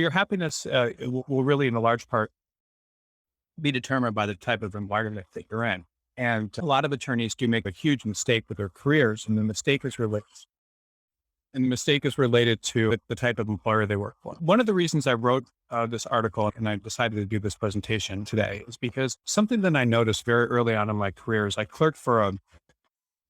Your happiness will really, in a large part, be determined by the type of environment that you're in. And a lot of attorneys do make a huge mistake with their careers, and the mistake is related to the type of employer they work for. One of the reasons I wrote this article and I decided to do this presentation today is because something that I noticed very early on in my career is I clerked for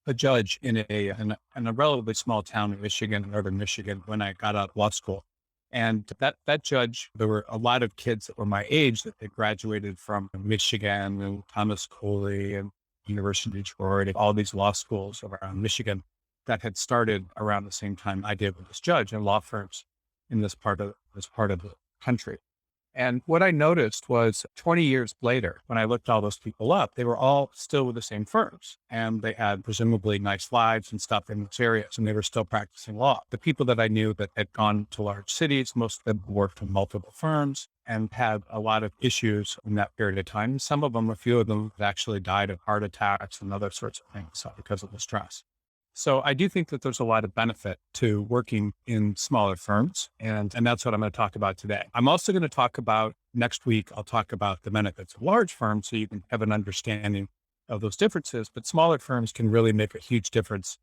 a judge in a relatively small town in Michigan, northern Michigan, when I got out of law school. And that judge, there were a lot of kids that were my age that they graduated from Michigan and Thomas Coley and University of Detroit, and all these law schools around Michigan that had started around the same time I did with this judge and law firms in this part of the country. And what I noticed was 20 years later, when I looked all those people up, they were all still with the same firms and they had presumably nice lives and stuff in those areas, and they were still practicing law. The people that I knew that had gone to large cities, most of them worked in multiple firms and had a lot of issues in that period of time. Some of them, a few of them had actually died of heart attacks and other sorts of things because of the stress. So I do think that there's a lot of benefit to working in smaller firms. And that's what I'm going to talk about today. I'm also going to talk about next week. I'll talk about the benefits of large firms so you can have an understanding of those differences. But smaller firms can really make a huge difference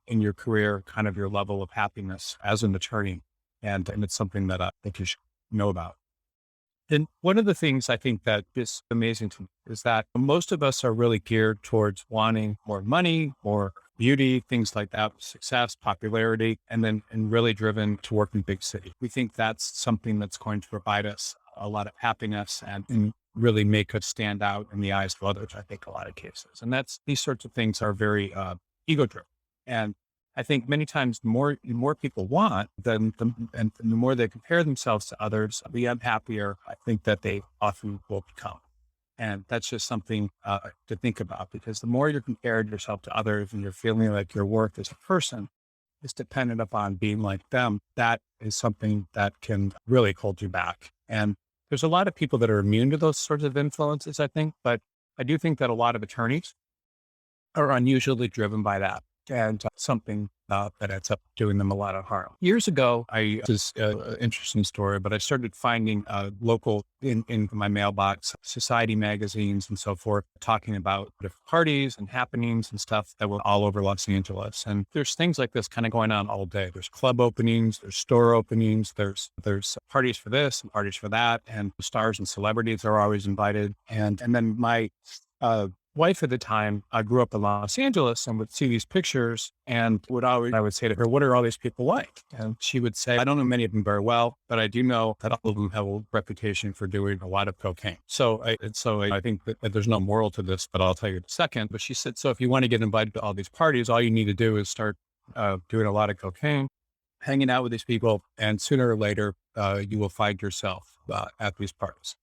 in your career, kind of your level of happiness as an attorney. And it's something that I think you should know about. And one of the things I think that is amazing to me is that most of us are really geared towards wanting more money, more beauty, things like that, success, popularity, and really driven to work in big cities. We think that's something that's going to provide us a lot of happiness and really make us stand out in the eyes of others, I think, a lot of cases. And these sorts of things are very ego driven. And I think many times the more people want, and the more they compare themselves to others, the unhappier I think that they often will become. And that's just something to think about, because the more you're comparing yourself to others and you're feeling like your worth as a person is dependent upon being like them, that is something that can really hold you back. And there's a lot of people that are immune to those sorts of influences, I think, but I do think that a lot of attorneys are unusually driven by that, and something that ends up doing them a lot of harm. Years ago, this is an interesting story, but I started finding local in my mailbox, society magazines and so forth, talking about different parties and happenings and stuff that were all over Los Angeles. And there's things like this kind of going on all day. There's club openings, there's store openings, there's parties for this and parties for that, and stars and celebrities are always invited. And then my wife at the time, I grew up in Los Angeles and would see these pictures and I would say to her, what are all these people like? And she would say, I don't know many of them very well, but I do know that all of them have a reputation for doing a lot of cocaine. So I think that there's no moral to this, but I'll tell you in a second. But she said, so if you want to get invited to all these parties, all you need to do is start doing a lot of cocaine, hanging out with these people, and sooner or later, you will find yourself at these parties.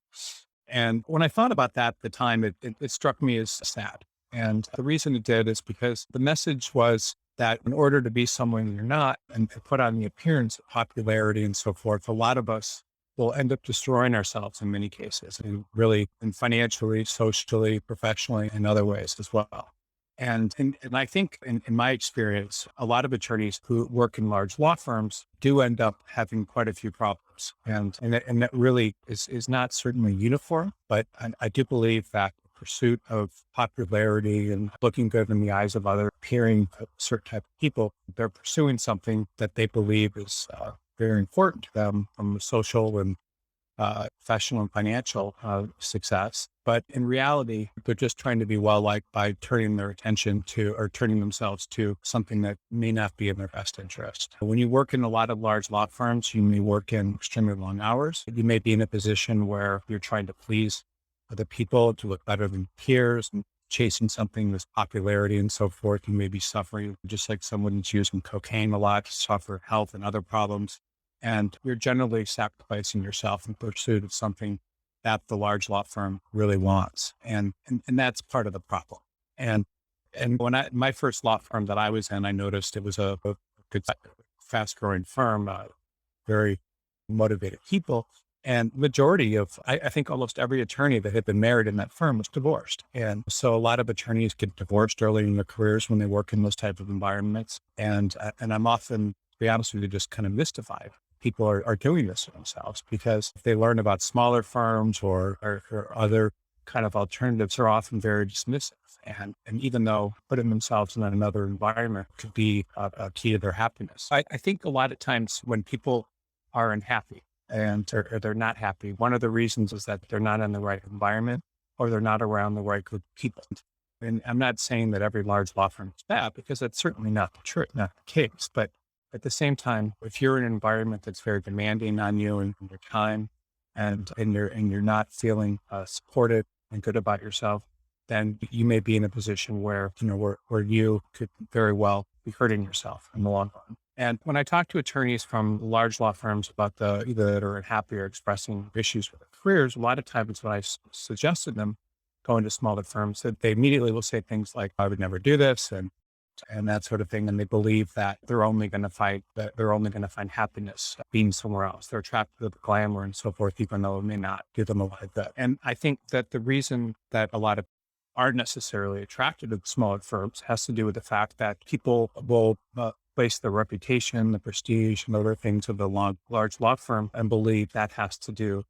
And when I thought about that at the time, it struck me as sad. And the reason it did is because the message was that in order to be someone you're not and to put on the appearance of popularity and so forth, a lot of us will end up destroying ourselves in many cases, and really, and financially, socially, professionally, in other ways as well. And I think in my experience, a lot of attorneys who work in large law firms do end up having quite a few problems. And that really is not certainly uniform, but I do believe that the pursuit of popularity and looking good in the eyes of others, appearing a certain type of people, they're pursuing something that they believe is very important to them from a social and professional and financial success. But in reality, they're just trying to be well-liked by turning their attention to, or turning themselves to, something that may not be in their best interest. When you work in a lot of large law firms, you may work in extremely long hours. You may be in a position where you're trying to please other people to look better than peers and chasing something with popularity and so forth. You may be suffering, just like someone who's using cocaine a lot, to suffer health and other problems. And you're generally sacrificing yourself in pursuit of something that the large law firm really wants. And that's part of the problem. And when my first law firm that I was in, I noticed it was a good, fast growing firm, very motivated people. And majority of, I think almost every attorney that had been married in that firm was divorced. And so a lot of attorneys get divorced early in their careers when they work in those type of environments. And I'm often, to be honest with you, just kind of mystified. people are doing this to themselves, because if they learn about smaller firms or other kind of alternatives, are often very dismissive. And even though putting themselves in another environment could be a key to their happiness. I think a lot of times when people are unhappy or they're not happy, one of the reasons is that they're not in the right environment or they're not around the right group of people. And I'm not saying that every large law firm is bad, because that's certainly not the truth, not the case. But at the same time, if you're in an environment that's very demanding on you and your time, and you're not feeling supported and good about yourself, then you may be in a position where where you could very well be hurting yourself in the long run. And when I talk to attorneys from large law firms about the either that are unhappy or expressing issues with their careers, a lot of times when I suggested them going to smaller firms, that they immediately will say things like, "I would never do this," and that sort of thing. And they believe that they're only going to find happiness being somewhere else. They're attracted to the glamour and so forth, even though it may not do them a lot of good. And I think that the reason that a lot of aren't necessarily attracted to the smaller firms has to do with the fact that people will place their reputation, the prestige, and other things of the large law firm, and believe that has to do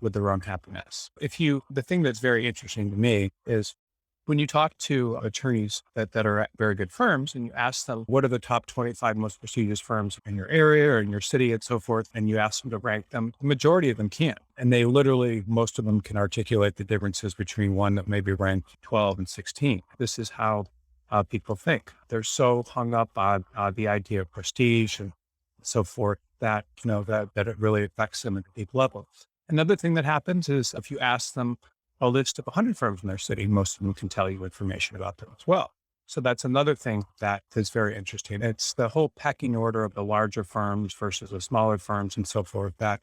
with their own happiness. The thing that's very interesting to me is when you talk to attorneys that are at very good firms and you ask them, what are the top 25 most prestigious firms in your area or in your city and so forth, and you ask them to rank them, the majority of them can't. And they literally, most of them can articulate the differences between one that may be ranked 12 and 16. This is how people think. They're so hung up on the idea of prestige and so forth that, that it really affects them at a deep level. Another thing that happens is if you ask them a list of 100 firms in their city, most of them can tell you information about them as well. So that's another thing that is very interesting. It's the whole pecking order of the larger firms versus the smaller firms and so forth that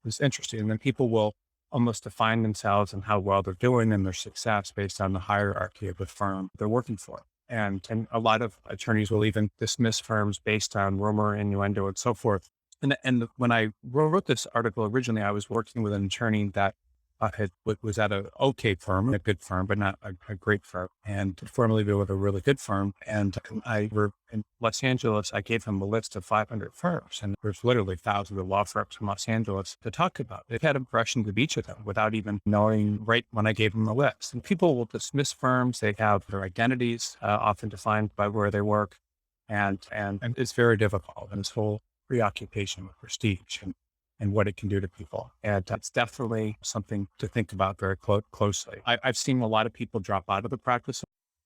is interesting. And then people will almost define themselves and how well they're doing and their success based on the hierarchy of the firm they're working for. And a lot of attorneys will even dismiss firms based on rumor, innuendo, and so forth. And when I wrote this article originally, I was working with an attorney that was at an okay firm, a good firm, but not a great firm, and formerly with a really good firm. And I were in Los Angeles. I gave him a list of 500 firms, and there's literally thousands of law firms in Los Angeles to talk about. They had impressions of each of them without even knowing right when I gave them the list. And people will dismiss firms. They have their identities often defined by where they work, and it's very difficult. And this whole preoccupation with prestige and what it can do to people. And it's definitely something to think about very closely. I've seen a lot of people drop out of the practice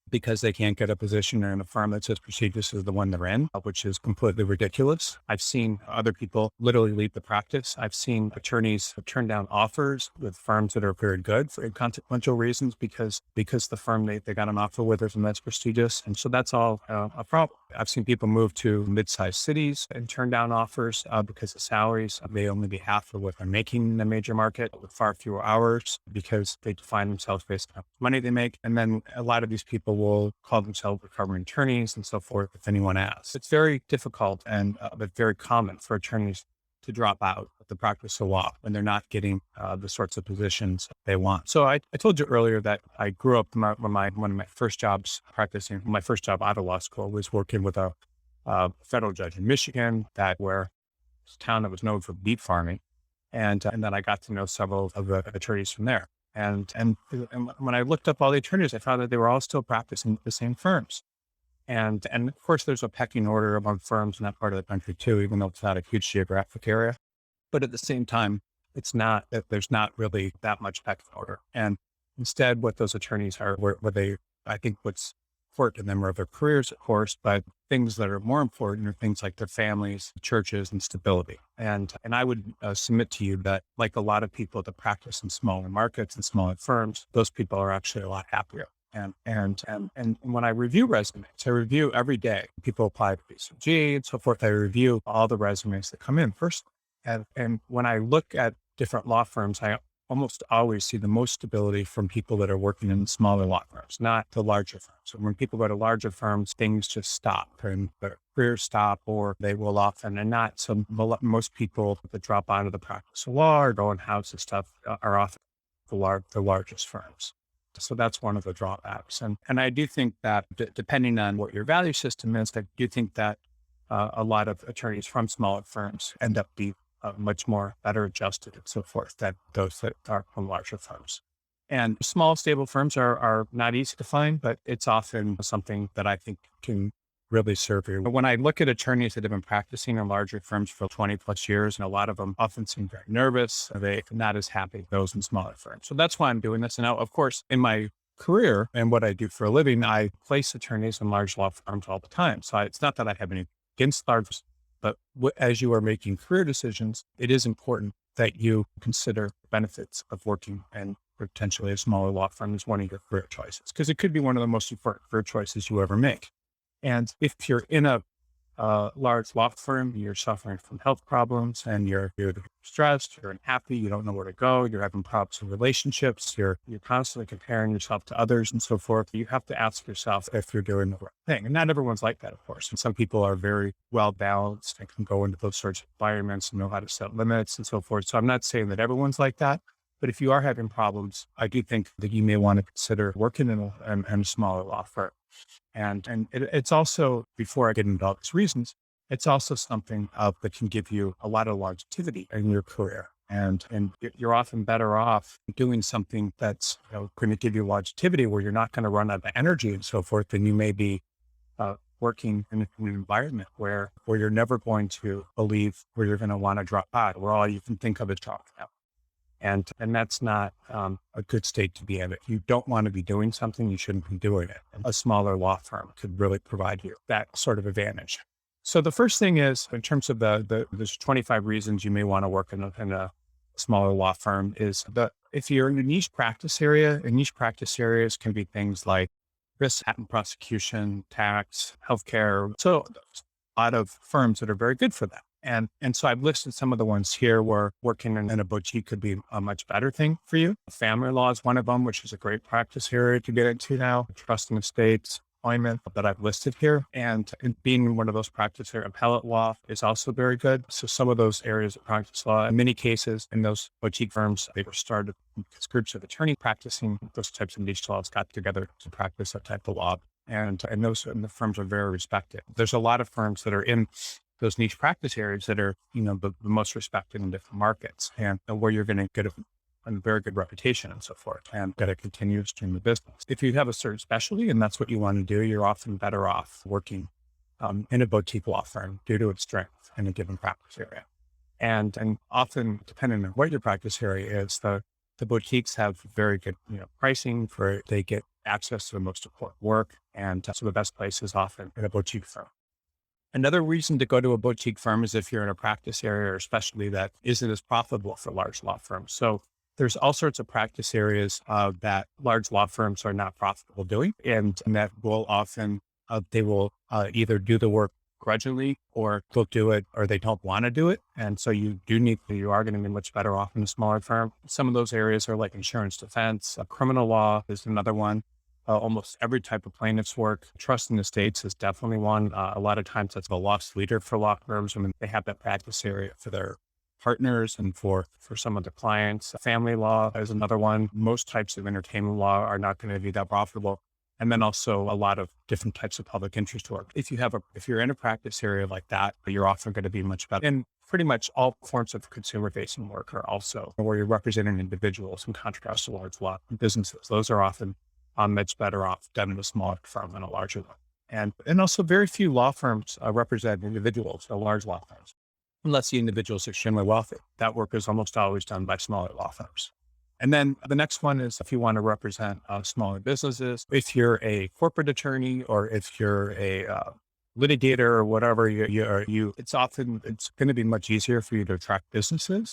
because they can't get a position in a firm that's as prestigious as the one they're in, which is completely ridiculous. I've seen other people literally leave the practice. I've seen attorneys turn down offers with firms that are very good for inconsequential reasons because the firm they got an offer with isn't as prestigious. And so that's all a problem. I've seen people move to mid-sized cities and turn down offers because the salaries may only be half of what they're making in the major market with far fewer hours because they define themselves based on how much money they make. And then a lot of these people will call themselves recovering attorneys and so forth if anyone asks. It's very difficult but very common for attorneys to drop out of the practice of law when they're not getting the sorts of positions they want. So I told you earlier that I grew up, one of my first jobs practicing, my first job out of law school was working with a federal judge in Michigan where it's a town that was known for beef farming. And then I got to know several of the attorneys from there. And when I looked up all the attorneys, I found that they were all still practicing at the same firms. And of course, there's a pecking order among firms in that part of the country too, even though it's not a huge geographic area. But at the same time, there's not really that much pecking order. And instead, what those attorneys are, I think what's important to them are their careers, of course, but things that are more important are things like their families, churches, and stability. And I would submit to you that, like a lot of people that practice in smaller markets and smaller firms, those people are actually a lot happier. And when I review resumes, I review every day. People apply to BCG and so forth. I review all the resumes that come in first. And when I look at different law firms, I almost always see the most stability from people that are working in smaller law firms, not the larger firms. So when people go to larger firms, things just stop and their careers stop, or they will often, and not some, most people that drop out of the practice of law or go in house and stuff are often the largest firms. So that's one of the drawbacks. And I do think that depending on what your value system is, I do think that a lot of attorneys from smaller firms end up being much more better adjusted and so forth than those that are from larger firms. And small, stable firms are not easy to find, but it's often something that I think can really serve you. But when I look at attorneys that have been practicing in larger firms for 20 plus years, and a lot of them often seem very nervous, they're not as happy as those in smaller firms. So that's why I'm doing this. And now, of course, in my career and what I do for a living, I place attorneys in large law firms all the time. So it's not that I have any against large, but as you are making career decisions, it is important that you consider the benefits of working and potentially a smaller law firm is one of your career choices, because it could be one of the most important career choices you ever make. And if you're in a large law firm, you're suffering from health problems and you're stressed, you're unhappy, you don't know where to go, you're having problems in relationships, you're constantly comparing yourself to others and so forth, you have to ask yourself if you're doing the right thing. And not everyone's like that, of course. And some people are very well balanced and can go into those sorts of environments and know how to set limits and so forth. So I'm not saying that everyone's like that. But if you are having problems, I do think that you may want to consider working in a smaller law firm. And it's also, before I get into all these reasons, it's also something that can give you a lot of longevity in your career. And you're often better off doing something that's going to give you longevity where you're not going to run out of energy and so forth. And you may be working in an environment where you're never going to believe where you're going to want to drop out, where all you can think of is dropping out. And that's not a good state to be in. If you don't want to be doing something, you shouldn't be doing it. A smaller law firm could really provide you that sort of advantage. So the first thing is, in terms of there's 25 reasons you may want to work in a smaller law firm, is that if you're in a niche practice area, and niche practice areas can be things like risk, patent prosecution, tax, healthcare. So there's a lot of firms that are very good for that. And so I've listed some of the ones here where working in a boutique could be a much better thing for you. Family law is one of them, which is a great practice area to get into now. Trust and estates, employment that I've listed here. And being in one of those practice areas, appellate law is also very good. So some of those areas of practice law, in many cases in those boutique firms, they were started because groups of attorneys practicing those types of niche laws got together to practice that type of law. And the firms are very respected. There's a lot of firms that are in those niche practice areas that are, the most respected in different markets, and where you're going to get a very good reputation and so forth, and get a continuous stream of business. If you have a certain specialty and that's what you want to do, you're often better off working in a boutique law firm due to its strength in a given practice area. And often, depending on what your practice area is, the boutiques have very good, pricing they get access to the most important work. And so the best place is often in a boutique firm. Another reason to go to a boutique firm is if you're in a practice area or especially that isn't as profitable for large law firms. So there's all sorts of practice areas that large law firms are not profitable doing. And that will often, they will either do the work grudgingly, or they'll do it, or they don't want to do it. And so you are going to be much better off in a smaller firm. Some of those areas are like insurance defense, criminal law is another one. Almost every type of plaintiff's work. Trust in estates is definitely one. A lot of times that's the loss leader for law firms. I mean, they have that practice area for their partners and for some of the clients. Family law is another one. Most types of entertainment law are not going to be that profitable. And then also a lot of different types of public interest work. If you're in a practice area like that, you're often going to be much better. And pretty much all forms of consumer facing work are also where you're representing individuals in contrast to large law businesses. Those are often much better off done in a smaller firm than a larger one. And also very few law firms represent individuals, large law firms, unless the individual is extremely wealthy. That work is almost always done by smaller law firms. And then the next one is if you want to represent smaller businesses, if you're a corporate attorney or if you're a litigator or whatever, it's going to be much easier for you to attract business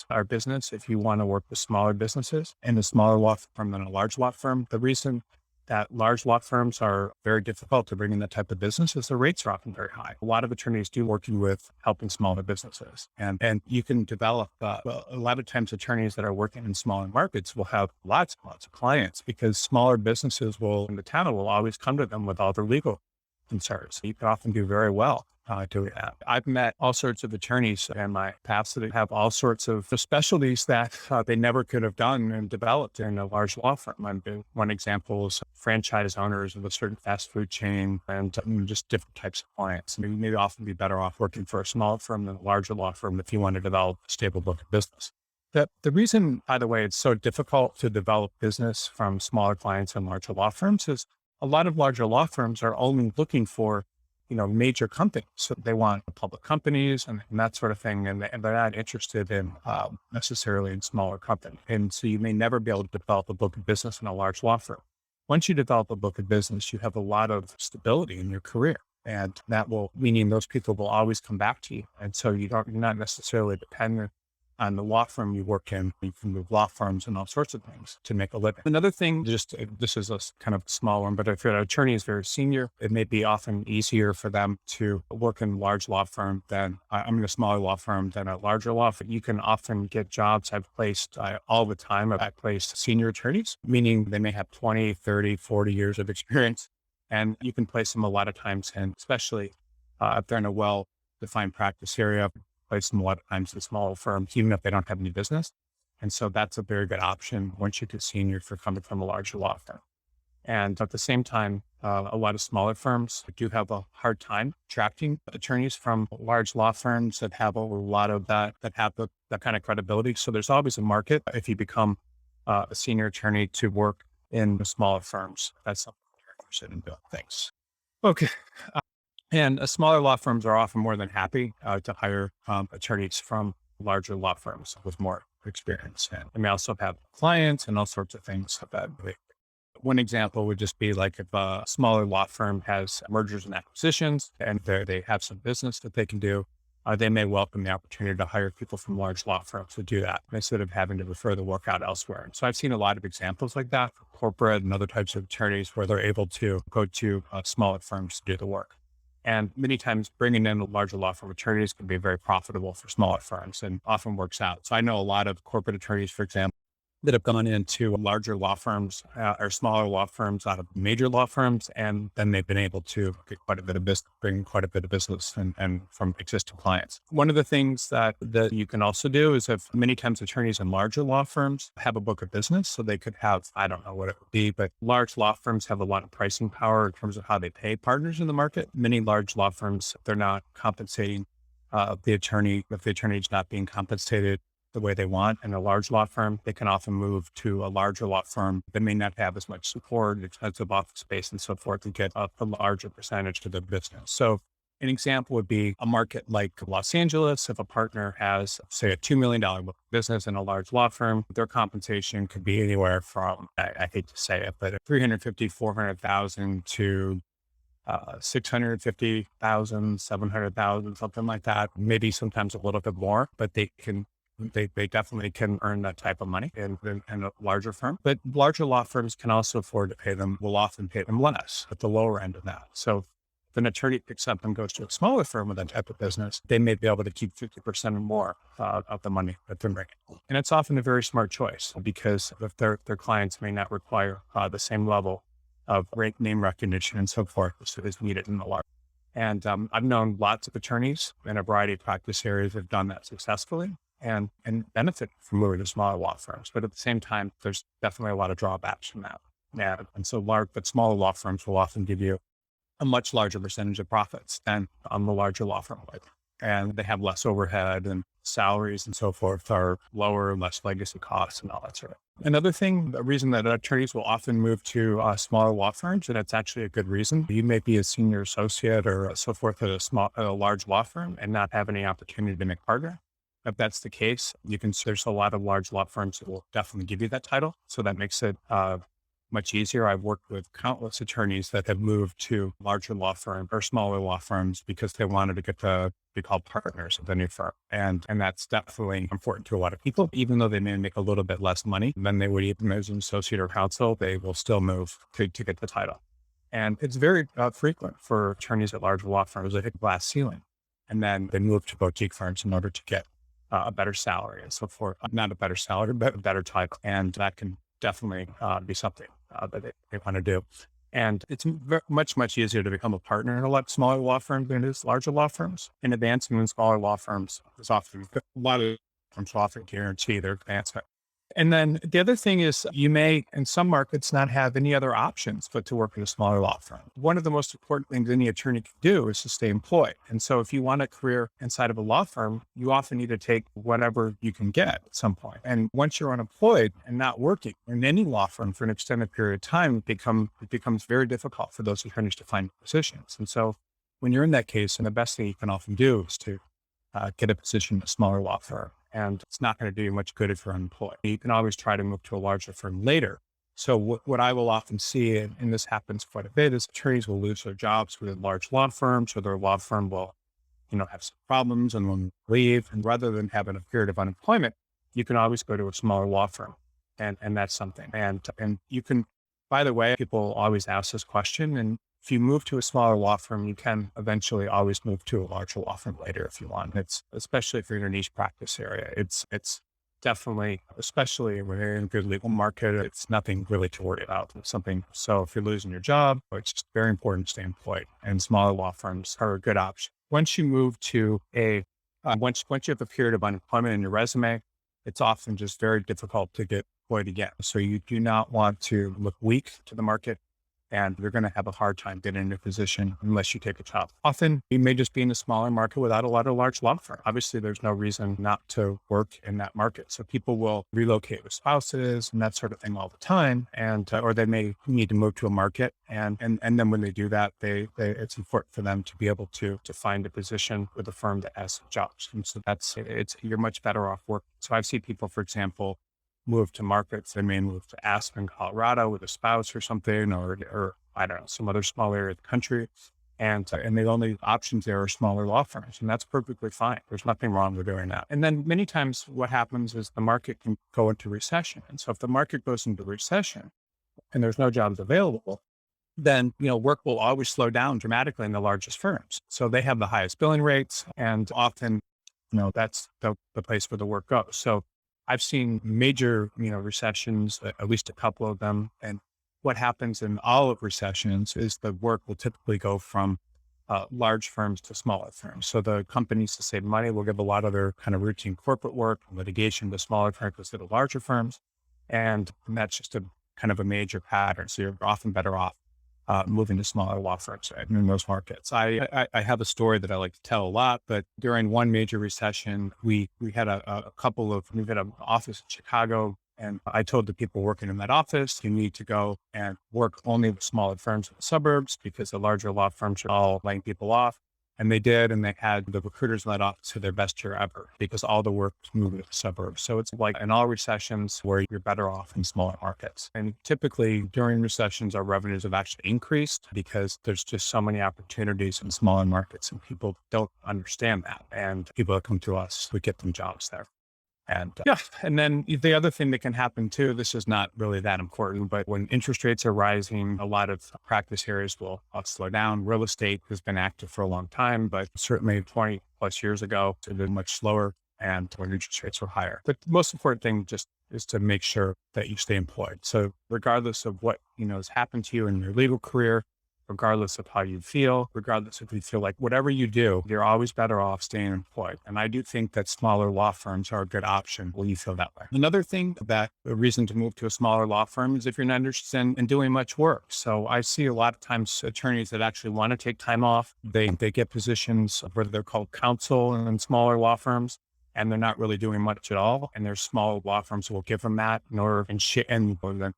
if you want to work with smaller businesses in a smaller law firm than a large law firm. The reason that large law firms are very difficult to bring in that type of business is the rates are often very high. A lot of attorneys do working with helping smaller businesses, and you can develop, a lot of times attorneys that are working in smaller markets will have lots and lots of clients because smaller businesses in the town will always come to them with all their legal concerns. You can often do very well doing that. I've met all sorts of attorneys in my past that have all sorts of specialties that they never could have done and developed in a large law firm. One example is franchise owners of a certain fast food chain and just different types of clients. You may often be better off working for a small firm than a larger law firm if you want to develop a stable book of business. The reason, by the way, it's so difficult to develop business from smaller clients and larger law firms is a lot of larger law firms are only looking for, major companies. So they want public companies and that sort of thing. And they're not interested in necessarily in smaller companies. And so you may never be able to develop a book of business in a large law firm. Once you develop a book of business, you have a lot of stability in your career. And that meaning those people will always come back to you. And so you're not necessarily dependent on the law firm you work in. You can move law firms and all sorts of things to make a living. Another thing, this is a kind of small one, but if an attorney is very senior, it may be often easier for them to work in a large law firm than, a smaller law firm than a larger law firm. You can often get jobs I've placed all the time. I've placed senior attorneys, meaning they may have 20, 30, 40 years of experience. And you can place them a lot of times, and especially if they're in a well-defined practice area, place them a lot of times in smaller firms, even if they don't have any business. And so that's a very good option once you get senior for coming from a larger law firm. And at the same time, a lot of smaller firms do have a hard time attracting attorneys from large law firms that have a lot of that have that kind of credibility. So there's always a market if you become a senior attorney to work in the smaller firms. That's something you're interested in doing. Thanks. Okay. And smaller law firms are often more than happy to hire attorneys from larger law firms with more experience. And they may also have clients and all sorts of things. One example would just be like if a smaller law firm has mergers and acquisitions and they have some business that they can do, they may welcome the opportunity to hire people from large law firms to do that instead of having to refer the work out elsewhere. And so I've seen a lot of examples like that for corporate and other types of attorneys where they're able to go to smaller firms to do the work. And many times bringing in a larger law firm attorneys can be very profitable for smaller firms and often works out. So I know a lot of corporate attorneys, for example, that have gone into larger law firms or smaller law firms out of major law firms. And then they've been able to get quite a bit of business, bring quite a bit of business and from existing clients. One of the things that you can also do is if many times attorneys in larger law firms have a book of business, so they could have, I don't know what it would be, but large law firms have a lot of pricing power in terms of how they pay partners in the market. Many large law firms, they're not compensating the attorney, if the attorney is not being compensated the way they want. In a large law firm, they can often move to a larger law firm that may not have as much support, expensive office space and so forth, and get a larger percentage to the business. So an example would be a market like Los Angeles. If a partner has, say, a $2 million book of business in a large law firm, their compensation could be anywhere from, I hate to say it, but 350, 400,000 to 650,000, 700,000, something like that. Maybe sometimes a little bit more, but they definitely can earn that type of money in a larger firm. But larger law firms can also afford to pay them, will often pay them less at the lower end of that. So if an attorney picks up and goes to a smaller firm with that type of business, they may be able to keep 50% or more of the money that they're making. And it's often a very smart choice because if their clients may not require the same level of name recognition and so forth as needed in the large. And I've known lots of attorneys in a variety of practice areas have done that successfully and benefit from moving to smaller law firms. But at the same time, there's definitely a lot of drawbacks from that. Yeah. And so smaller law firms will often give you a much larger percentage of profits than on the larger law firm would. And they have less overhead and salaries and so forth are lower, less legacy costs and all that sort of. Another thing, the reason that attorneys will often move to smaller law firms, and it's actually a good reason. You may be a senior associate or so forth at a large law firm and not have any opportunity to make partner. If that's the case, there's a lot of large law firms that will definitely give you that title. So that makes it much easier. I've worked with countless attorneys that have moved to larger law firms or smaller law firms because they wanted to get to be called partners of the new firm. And that's definitely important to a lot of people. Even though they may make a little bit less money than they would even as an associate or counsel, they will still move to get the title. And it's very frequent for attorneys at large law firms. They hit glass ceiling and then they move to boutique firms in order to get a better salary and so forth. Not a better salary, but a better title. And that can definitely be something that they want to do. And it's much, much easier to become a partner in a lot smaller law firm than it is larger law firms. And advancing in smaller law firms is often, a lot of firms often guarantee their advancement. And then the other thing is you may, in some markets, not have any other options but to work at a smaller law firm. One of the most important things any attorney can do is to stay employed. And so if you want a career inside of a law firm, you often need to take whatever you can get at some point. And once you're unemployed and not working in any law firm for an extended period of time, it becomes very difficult for those attorneys to find positions. And so when you're in that case, and the best thing you can often do is to get a position in a smaller law firm. And it's not going to do you much good if you're unemployed. You can always try to move to a larger firm later. So what I will often see, and this happens quite a bit, is attorneys will lose their jobs with large law firms, or their law firm will, have some problems and will leave. And rather than having a period of unemployment, you can always go to a smaller law firm. And that's something. And you can, by the way, people always ask this question. And if you move to a smaller law firm, you can eventually always move to a larger law firm later if you want. It's especially if you're in a niche practice area. It's definitely, especially when you're in a good legal market, it's nothing really to worry about. It's something. So if you're losing your job, it's just very important to stay employed. And smaller law firms are a good option. Once you move to once you have a period of unemployment in your resume, it's often just very difficult to get employed again. So you do not want to look weak to the market. And you're going to have a hard time getting into a position unless you take a job. Often, you may just be in a smaller market without a lot of large law firms. Obviously, there's no reason not to work in that market. So people will relocate with spouses and that sort of thing all the time. And, or they may need to move to a market. And then when they do that, it's important for them to be able to find a position with a firm that has some jobs. And so you're much better off working. So I've seen people, for example, move to markets. They may move to Aspen, Colorado with a spouse or something, or I don't know, some other small area of the country. And the only options there are smaller law firms. And that's perfectly fine. There's nothing wrong with doing that. And then many times what happens is the market can go into recession. And so if the market goes into recession and there's no jobs available, then, work will always slow down dramatically in the largest firms. So they have the highest billing rates, and often, that's the place where the work goes. So I've seen major, recessions, at least a couple of them. And what happens in all of recessions is the work will typically go from large firms to smaller firms. So the companies, to save money, will give a lot of their kind of routine corporate work and litigation to smaller firms instead of larger firms. And that's just a kind of a major pattern. So you're often better off moving to smaller law firms in those markets. I have a story that I like to tell a lot, but during one major recession, we had we had an office in Chicago, and I told the people working in that office, you need to go and work only with smaller firms in the suburbs because the larger law firms are all laying people off. And they did, and they had the recruiters in that office had their best year ever because all the work was moving to the suburbs. So it's like in all recessions where you're better off in smaller markets. And typically during recessions, our revenues have actually increased because there's just so many opportunities in smaller markets, and people don't understand that. And people that come to us, we get them jobs there. And and then the other thing that can happen too, this is not really that important, but when interest rates are rising, a lot of practice areas will slow down. Real estate has been active for a long time, but certainly 20 plus years ago, it's been much slower and when interest rates were higher. But the most important thing just is to make sure that you stay employed. So regardless of what, has happened to you in your legal career, regardless of how you feel, regardless if you feel like whatever you do, you're always better off staying employed. And I do think that smaller law firms are a good option when you feel that way. Another thing that a reason to move to a smaller law firm is if you're not interested in doing much work. So I see a lot of times attorneys that actually want to take time off. They get positions where they're called counsel in smaller law firms, and they're not really doing much at all. And there's small law firms who will give them that and the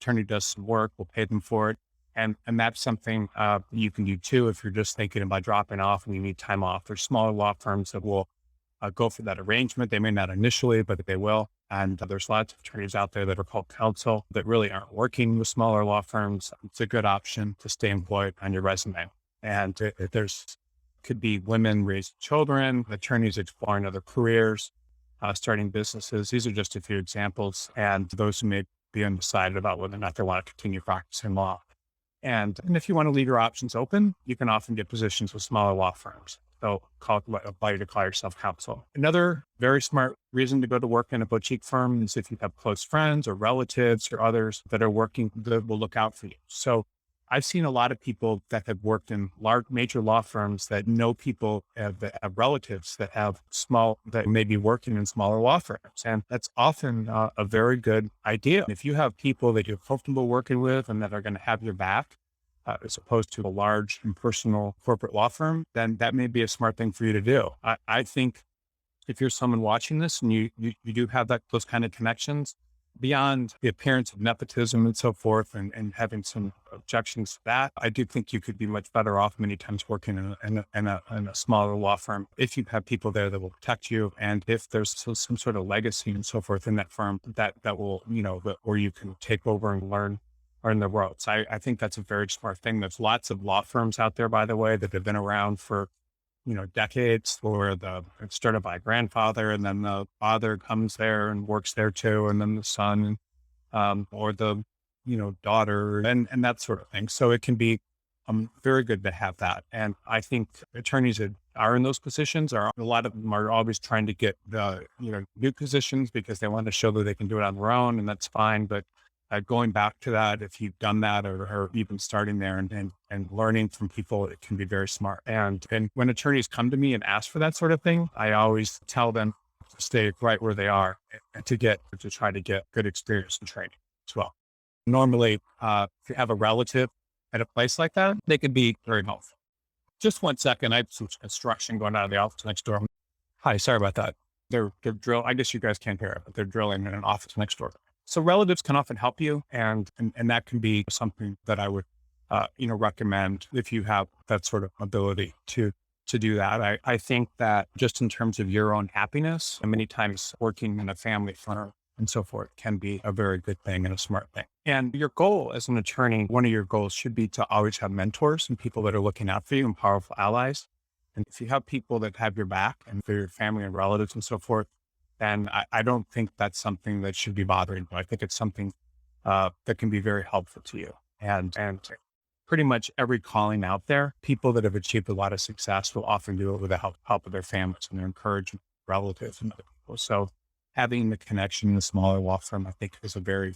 attorney does some work, we'll pay them for it. And that's something you can do too if you're just thinking about dropping off and you need time off. There's smaller law firms that will go for that arrangement. They may not initially, but they will. And there's lots of attorneys out there that are called counsel that really aren't working with smaller law firms. It's a good option to stay employed on your resume. And could be women raising children, attorneys exploring other careers, starting businesses. These are just a few examples. And those who may be undecided about whether or not they want to continue practicing law. And if you want to leave your options open, you can often get positions with smaller law firms. So allow you to call yourself counsel. Another very smart reason to go to work in a boutique firm is if you have close friends or relatives or others that are working that will look out for you. So I've seen a lot of people that have worked in large, major law firms that know people that have relatives that have small, that may be working in smaller law firms. And that's often a very good idea. If you have people that you're comfortable working with and that are going to have your back, as opposed to a large impersonal corporate law firm, then that may be a smart thing for you to do. I think if you're someone watching this and you do have those kind of connections, beyond the appearance of nepotism and so forth, and having some objections to that, I do think you could be much better off many times working in a smaller law firm if you have people there that will protect you, and if there's some sort of legacy and so forth in that firm that will, where you can take over and learn the ropes. I think that's a very smart thing. There's lots of law firms out there, by the way, that have been around for decades, or it's started by a grandfather and then the father comes there and works there too. And then the son, or the, daughter and that sort of thing. So it can be very good to have that. And I think attorneys that are in those positions a lot of them are always trying to get the, new positions because they want to show that they can do it on their own, and that's fine. But going back to that, if you've done that, or even starting there and learning from people, it can be very smart. And when attorneys come to me and ask for that sort of thing, I always tell them to stay right where they are and to try to get good experience and training as well. Normally, if you have a relative at a place like that, they can be very helpful. Just 1 second. I have some construction going on in the office next door. Hi, sorry about that. They're drill. I guess you guys can't hear it, but they're drilling in an office next door. So relatives can often help you, and that can be something that I would, recommend if you have that sort of ability to do that. I think that just in terms of your own happiness, and many times working in a family firm and so forth can be a very good thing and a smart thing. And your goal as an attorney, one of your goals should be to always have mentors and people that are looking out for you and powerful allies. And if you have people that have your back and for your family and relatives and so forth, then I don't think that's something that should be bothering you. I think it's something that can be very helpful to you. And pretty much every calling out there, people that have achieved a lot of success will often do it with the help of their families and their encouragement, relatives and other people. So having the connection in a smaller law firm, I think, is a very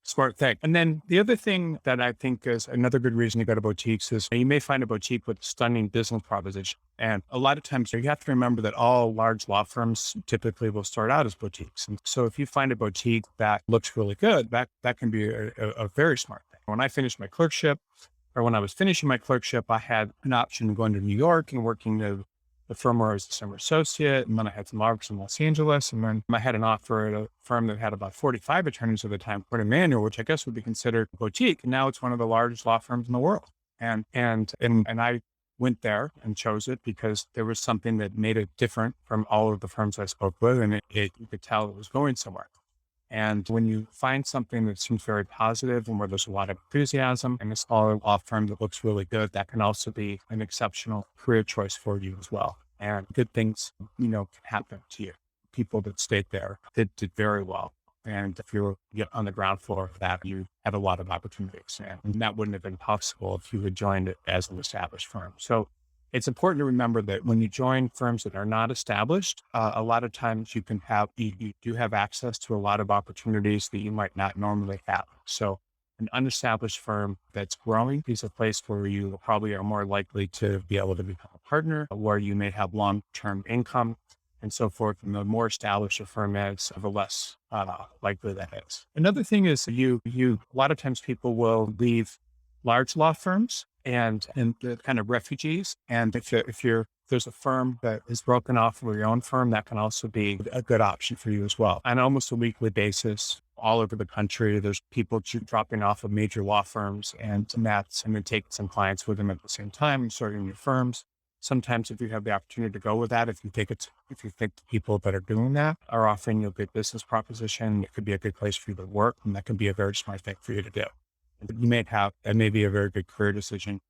smart thing. And then the other thing that I think is another good reason to go to boutiques is you may find a boutique with a stunning business proposition. And a lot of times you have to remember that all large law firms typically will start out as boutiques. And so if you find a boutique that looks really good, that can be a very smart thing. When I finished my clerkship, or when I was finishing my clerkship, I had an option of going to New York and working the firm where I was a summer associate, and then I had some offers in Los Angeles, and then I had an offer at a firm that had about 45 attorneys at the time, Court Manual, which I guess would be considered a boutique. And now it's one of the largest law firms in the world. And I went there and chose it because there was something that made it different from all of the firms I spoke with, and you could tell it was going somewhere. And when you find something that seems very positive and where there's a lot of enthusiasm and a smaller law firm that looks really good, that can also be an exceptional career choice for you as well. And good things, can happen to you. People that stayed there did very well. And if you're on the ground floor of that, you had a lot of opportunities. And that wouldn't have been possible if you had joined it as an established firm. So it's important to remember that when you join firms that are not established, a lot of times you do have access to a lot of opportunities that you might not normally have. So an unestablished firm that's growing is a place where you probably are more likely to be able to become a partner, where you may have long-term income and so forth. And the more established a firm is, the less likely that is. Another thing is a lot of times people will leave large law firms and the kind of refugees. And if there's a firm that is broken off from your own firm, that can also be a good option for you as well. On almost a weekly basis, all over the country, there's people dropping off of major law firms and then taking some clients with them at the same time and starting new firms. Sometimes if you have the opportunity to go with that, if you think the people that are doing that are offering you a good business proposition, it could be a good place for you to work, and that can be a very smart thing for you to do. That may be a very good career decision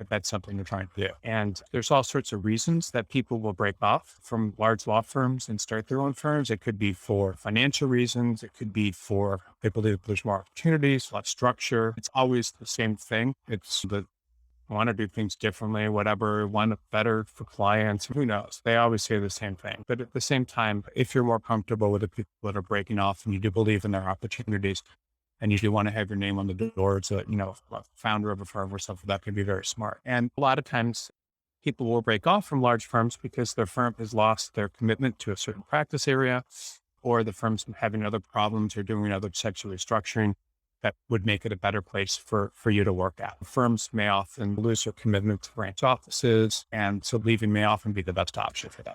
if that's something you're trying to do. And there's all sorts of reasons that people will break off from large law firms and start their own firms. It could be for financial reasons. It could be for they believe there's more opportunities, less structure. It's always the same thing. It's want to do things differently, whatever, want it better for clients. Who knows? They always say the same thing. But at the same time, if you're more comfortable with the people that are breaking off and you do believe in their opportunities, And you do want to have your name on the door. So, a founder of a firm or something that can be very smart. And a lot of times people will break off from large firms because their firm has lost their commitment to a certain practice area, or the firm's having other problems or doing other sexual restructuring that would make it a better place for you to work at. Firms may often lose their commitment to branch offices, and so leaving may often be the best option for them.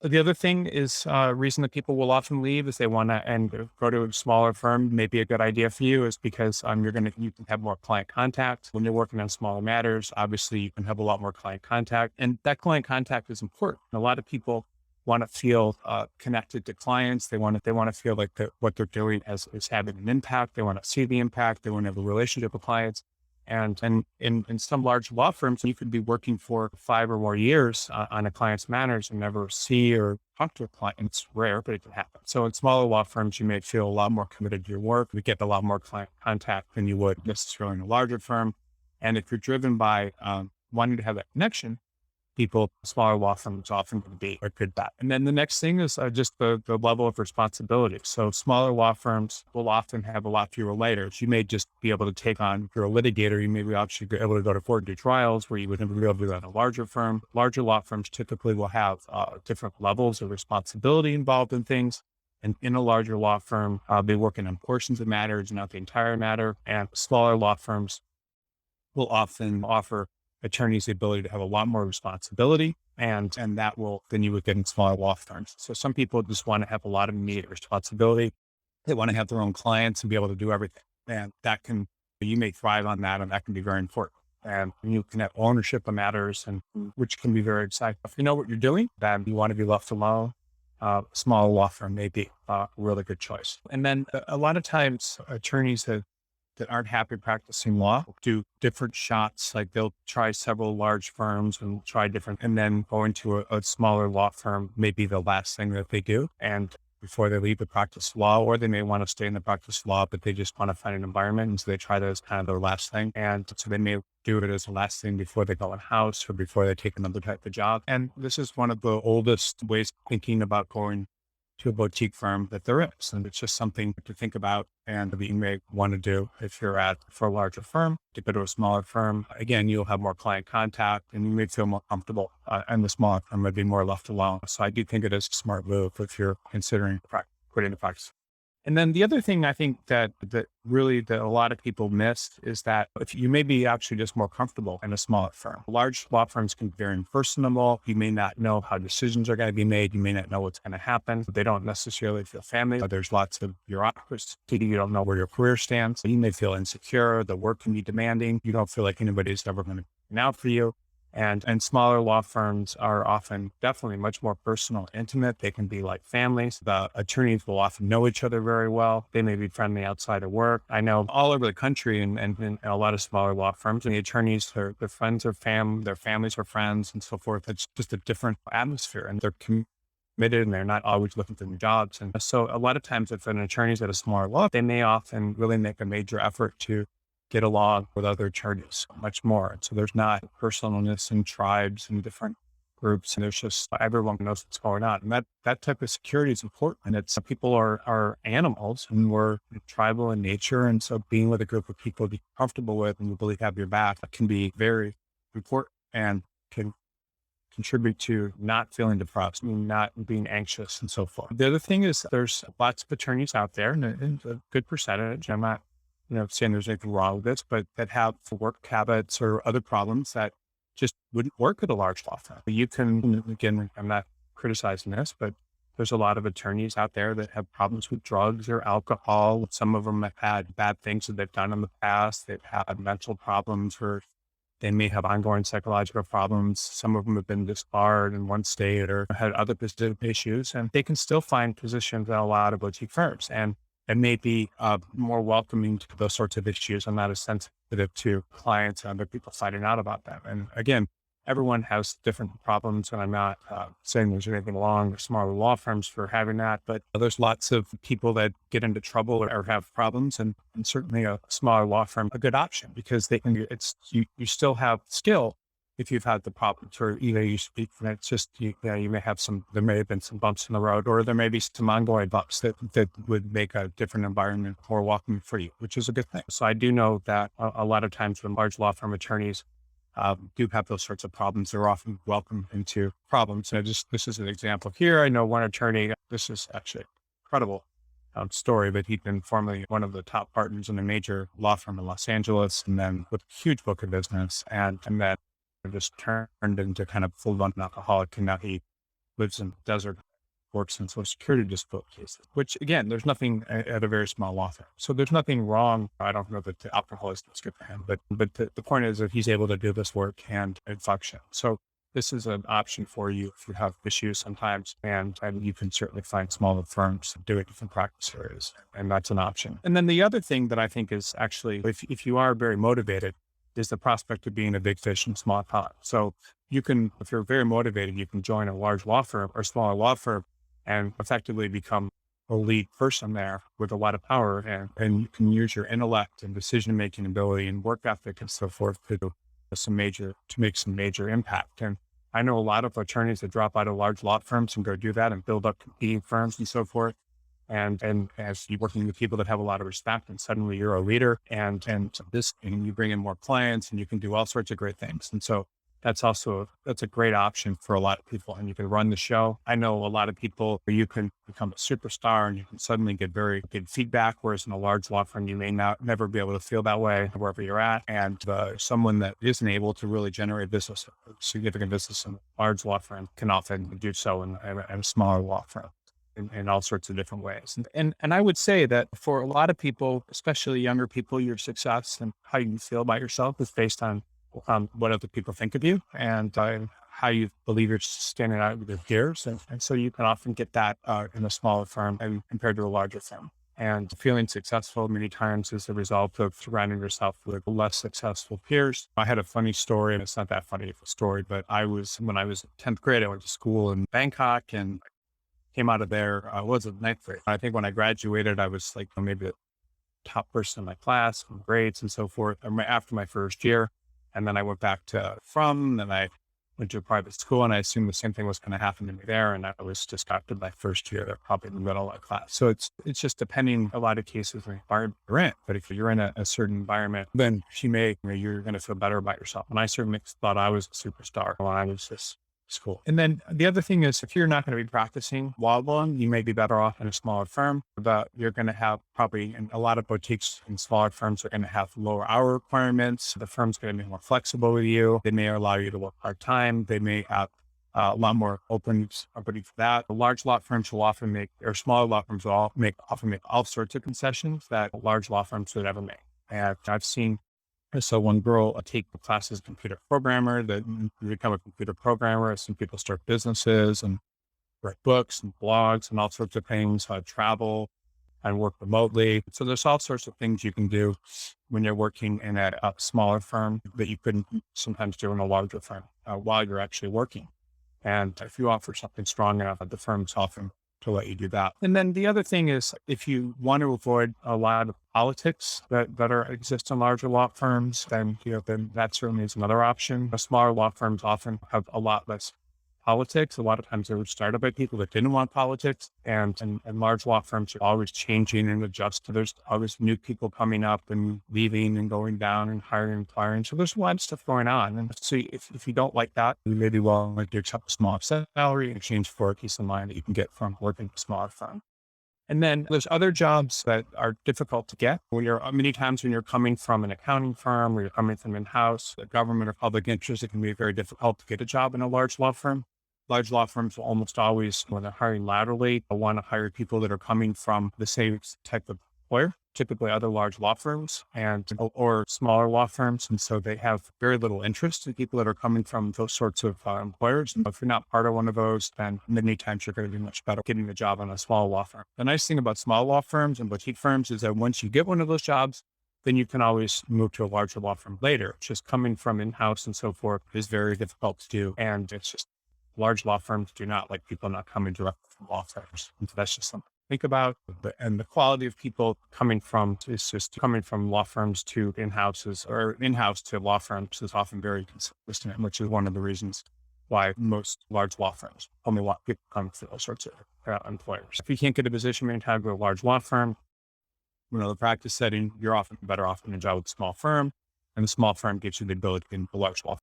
The other thing is reason that people will often leave is they want to and go to a smaller firm. Maybe a good idea for you is because you can have more client contact when you're working on smaller matters. Obviously, you can have a lot more client contact, and that client contact is important. A lot of people want to feel connected to clients. They want to feel like what they're doing is having an impact. They want to see the impact. They want to have a relationship with clients. And in some large law firms, you could be working for 5 or more years on a client's matters and never see or talk to a client. It's rare, but it can happen. So in smaller law firms, you may feel a lot more committed to your work. You get a lot more client contact than you would necessarily in a larger firm. And if you're driven by wanting to have that connection, smaller law firms often going to be a good bet. And then the next thing is just the level of responsibility. So smaller law firms will often have a lot fewer layers. You may just be able to take on, if you're a litigator, you may be actually be able to go to court and do trials where you would never be able to do that in a larger firm. Larger law firms typically will have different levels of responsibility involved in things. And in a larger law firm, I'll be working on portions of matters, not the entire matter. And smaller law firms will often offer attorneys the ability to have a lot more responsibility, and than you would get in smaller law firms. So some people just want to have a lot of immediate responsibility. They want to have their own clients and be able to do everything. And you may thrive on that, and that can be very important. And you can have ownership of matters, and which can be very exciting. If you know what you're doing, then you want to be left alone. Small law firm may be a really good choice. And then a lot of times attorneys that aren't happy practicing law do different shots. Like they'll try several large firms and try different, and then going to a smaller law firm may be the last thing that they do. And before they leave the practice law, or they may want to stay in the practice law, but they just want to find an environment. And so they try that as kind of their last thing. And so they may do it as the last thing before they go in house or before they take another type of job. And this is one of the oldest ways of thinking about going to a boutique firm that there is. And it's just something to think about and that you may want to do if you're for a larger firm. To go to a smaller firm, again, you'll have more client contact and you may feel more comfortable. And the smaller firm would be more left alone. So I do think it is a smart move if you're considering quitting the practice. And then the other thing I think that a lot of people miss is that if you may be actually just more comfortable in a smaller firm. Large law firms can be very impersonal. You may not know how decisions are going to be made. You may not know what's going to happen. They don't necessarily feel family. There's lots of bureaucracy. You don't know where your career stands. You may feel insecure. The work can be demanding. You don't feel like anybody's ever going to be out for you. And smaller law firms are often definitely much more personal, intimate. They can be like families. The attorneys will often know each other very well. They may be friendly outside of work. I know all over the country and in a lot of smaller law firms, and the attorneys, their friends are their families are friends and so forth. It's just a different atmosphere, and they're committed and they're not always looking for new jobs. And so a lot of times if an attorney's at a smaller law, they may often really make a major effort to get along with other attorneys much more. And so there's not personalness and tribes and different groups. And there's just everyone knows what's going on. And that type of security is important. And it's people are animals and we're tribal in nature. And so being with a group of people to be comfortable with and you believe have your back can be very important and can contribute to not feeling depressed, not being anxious and so forth. The other thing is there's lots of attorneys out there, and a good percentage. I'm not saying there's anything wrong with this, but that have work habits or other problems that just wouldn't work at a large law firm. You can, again, I'm not criticizing this, but there's a lot of attorneys out there that have problems with drugs or alcohol. Some of them have had bad things that they've done in the past. They've had mental problems or they may have ongoing psychological problems. Some of them have been disbarred in one state or had other issues, and they can still find positions at a lot of boutique firms. And it may be more welcoming to those sorts of issues and not as sensitive to clients and other people finding out about them. And again, everyone has different problems, and I'm not saying there's anything wrong with smaller law firms for having that, but there's lots of people that get into trouble or have problems, and certainly a smaller law firm, a good option because you still have skill, if you've had the problems, or you speak, and it's just, you may have there may have been some bumps in the road, or there may be some ongoing bumps that would make a different environment more welcoming for you, which is a good thing. So I do know that a lot of times when large law firm attorneys do have those sorts of problems, they're often welcomed into problems. And this is an example here. I know one attorney, this is actually incredible story, but he'd been formerly one of the top partners in a major law firm in Los Angeles, and then with a huge book of business, and then just turned into kind of full-blown alcoholic. And now he lives in the desert, works in Social Security dispute cases, which again, there's nothing at a very small law firm. So there's nothing wrong. I don't know that the alcoholism is good for him, but the point is that he's able to do this work and function. So this is an option for you if you have issues sometimes, and you can certainly find smaller firms doing different practice areas, and that's an option. And then the other thing that I think is actually, if you are very motivated, is the prospect of being a big fish in small pond. So you can, if you're very motivated, you can join a large law firm or smaller law firm and effectively become a lead person there with a lot of power, and you can use your intellect and decision-making ability and work ethic and so forth to make some major impact. And I know a lot of attorneys that drop out of large law firms and go do that and build up competing firms and so forth. And as you're working with people that have a lot of respect, and suddenly you're a leader, and you bring in more clients, and you can do all sorts of great things. And so that's a great option for a lot of people, and you can run the show. I know a lot of people where you can become a superstar and you can suddenly get very good feedback, whereas in a large law firm, you may never be able to feel that way wherever you're at. And someone that isn't able to really generate business, significant business in a large law firm, can often do so in a smaller law firm in all sorts of different ways. And I would say that for a lot of people, especially younger people, your success and how you feel about yourself is based on what other people think of you, and how you believe you're standing out with your peers. And so you can often get that in a smaller firm and compared to a larger firm. And feeling successful many times is the result of surrounding yourself with less successful peers. I had a funny story, and it's not that funny of a story, but when I was in 10th grade, I went to school in Bangkok and came out of there. I was in 9th grade. I think when I graduated, I was like maybe the top person in my class in grades and so forth after my first year. And then I went back then I went to a private school, and I assumed the same thing was going to happen to me there. And I was just after my first year, probably in the middle of class. So it's just depending a lot of cases on the environment you're in. But if you're in a certain environment, then you're going to feel better about yourself. And I certainly thought I was a superstar when I was just school. And then the other thing is, if you're not going to be practicing long, you may be better off in a smaller firm, but you're going to have probably, and a lot of boutiques and smaller firms are going to have lower hour requirements. The firm's going to be more flexible with you. They may allow you to work part-time. They may have a lot more openings for that. The large law firms will often or smaller law firms will often make all sorts of concessions that large law firms would ever make. And I've seen one girl take the class as a computer programmer, that you become a computer programmer. Some people start businesses and write books and blogs and all sorts of things, travel and work remotely. So there's all sorts of things you can do when you're working in a smaller firm that you couldn't sometimes do in a larger firm while you're actually working. And if you offer something strong enough, the firm's often to let you do that. And then the other thing is, if you want to avoid a lot of politics that exist in larger law firms, then that certainly is another option. The smaller law firms often have a lot less politics. A lot of times they were started by people that didn't want politics, and large law firms are always changing and adjusting. There's always new people coming up and leaving and going down and hiring and firing. So there's a lot of stuff going on. And so if you don't like that, you may be willing to accept a small salary in exchange for a peace of mind that you can get from working for a smaller firm. And then there's other jobs that are difficult to get. Many times when you're coming from an accounting firm, or you're coming from in-house, the government or public interest, it can be very difficult to get a job in a large law firm. Large law firms will almost always, when they're hiring laterally, they'll want to hire people that are coming from the same type of employer, typically other large law firms or smaller law firms. And so they have very little interest in people that are coming from those sorts of employers. And if you're not part of one of those, then many times you're going to be much better getting a job in a small law firm. The nice thing about small law firms and boutique firms is that once you get one of those jobs, then you can always move to a larger law firm later. Just coming from in-house and so forth is very difficult to do. And it's just large law firms do not like people not coming directly from law firms. And so that's just something think about and the quality of people coming from is just coming from law firms to in-houses or in-house to law firms is often very consistent, which is one of the reasons why most large law firms only want people come for those sorts of employers. If you can't get a position many times with a large law firm, the practice setting, you're often better off in a job with a small firm, and the small firm gives you the ability in the large law firm.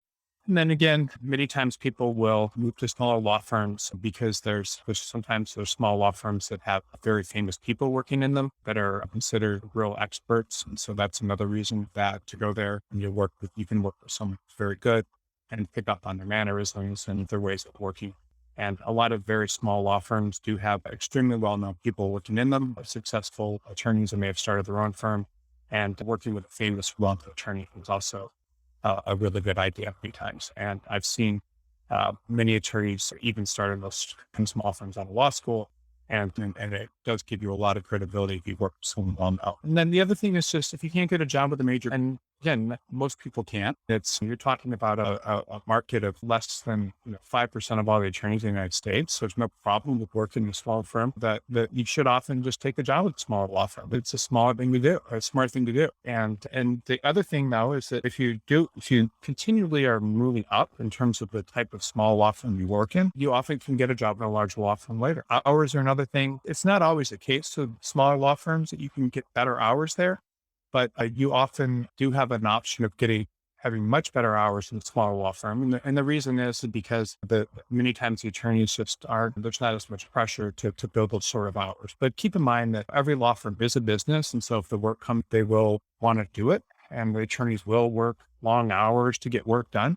And then again, many times people will move to smaller law firms because there's sometimes there's small law firms that have very famous people working in them that are considered real experts. And so that's another reason that to go there and you can work with someone who's very good and pick up on their mannerisms and their ways of working. And a lot of very small law firms do have extremely well-known people working in them, successful attorneys that may have started their own firm, and working with a famous well-known attorney is also a really good idea many times. And I've seen many attorneys even start in those kind of small firms out of law school. And it does give you a lot of credibility if you work with someone well known. And then the other thing is just if you can't get a job with a major, and again, most people can't. You're talking about a market of less than 5% of all the attorneys in the United States. So there's no problem with working in a small firm that you should often just take a job with a smaller law firm. It's a small thing to do, or a smart thing to do. And the other thing though is that if you continually are moving up in terms of the type of small law firm you work in, you often can get a job in a large law firm later. Hours are another thing. It's not always the case to smaller law firms that you can get better hours there. But you often do have an option of having much better hours in a smaller law firm. And the reason is because many times the attorneys there's not as much pressure to build those sort of hours. But keep in mind that every law firm is a business. And so if the work comes, they will want to do it. And the attorneys will work long hours to get work done.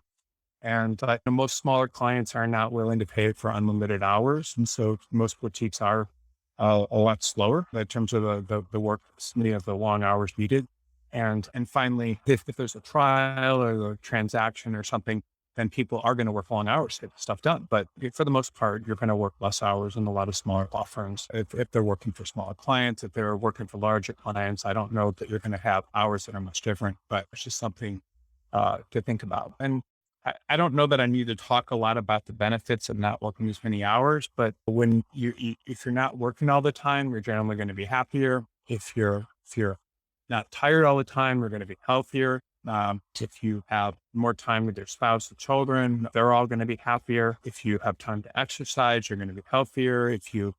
And most smaller clients are not willing to pay for unlimited hours. And so most boutiques are a lot slower in terms of the work, many of the long hours needed. And finally, if there's a trial or a transaction or something, then people are going to work long hours to get the stuff done. But for the most part, you're going to work less hours in a lot of smaller law firms. If they're working for smaller clients, if they're working for larger clients, I don't know that you're going to have hours that are much different, but it's just something to think about. And I don't know that I need to talk a lot about the benefits of not working as many hours, but when if you're not working all the time, you're generally going to be happier. If you're not tired all the time, you're going to be healthier. If you have more time with your spouse and children, they're all going to be happier. If you have time to exercise, you're going to be healthier. If you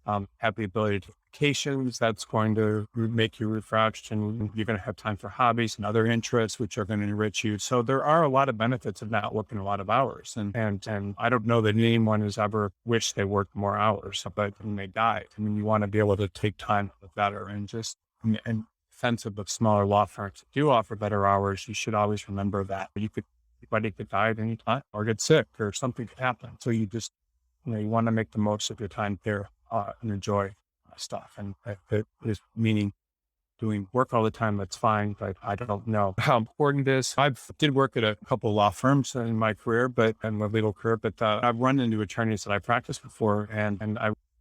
have the ability to take vacations, that's going to make you refreshed, and you're going to have time for hobbies and other interests, which are going to enrich you. So there are a lot of benefits of not working a lot of hours. And I don't know that anyone has ever wished they worked more hours, but when they died, I mean, you want to be able to take time better and defensive of smaller law firms that do offer better hours. You should always remember that anybody could die at any time or get sick or something could happen. So you just, you want to make the most of your time there and enjoy stuff. And if it is meaning doing work all the time, that's fine. But I don't know how important it is. I did work at a couple of law firms in my career, and my legal career, but I've run into attorneys that I practiced before.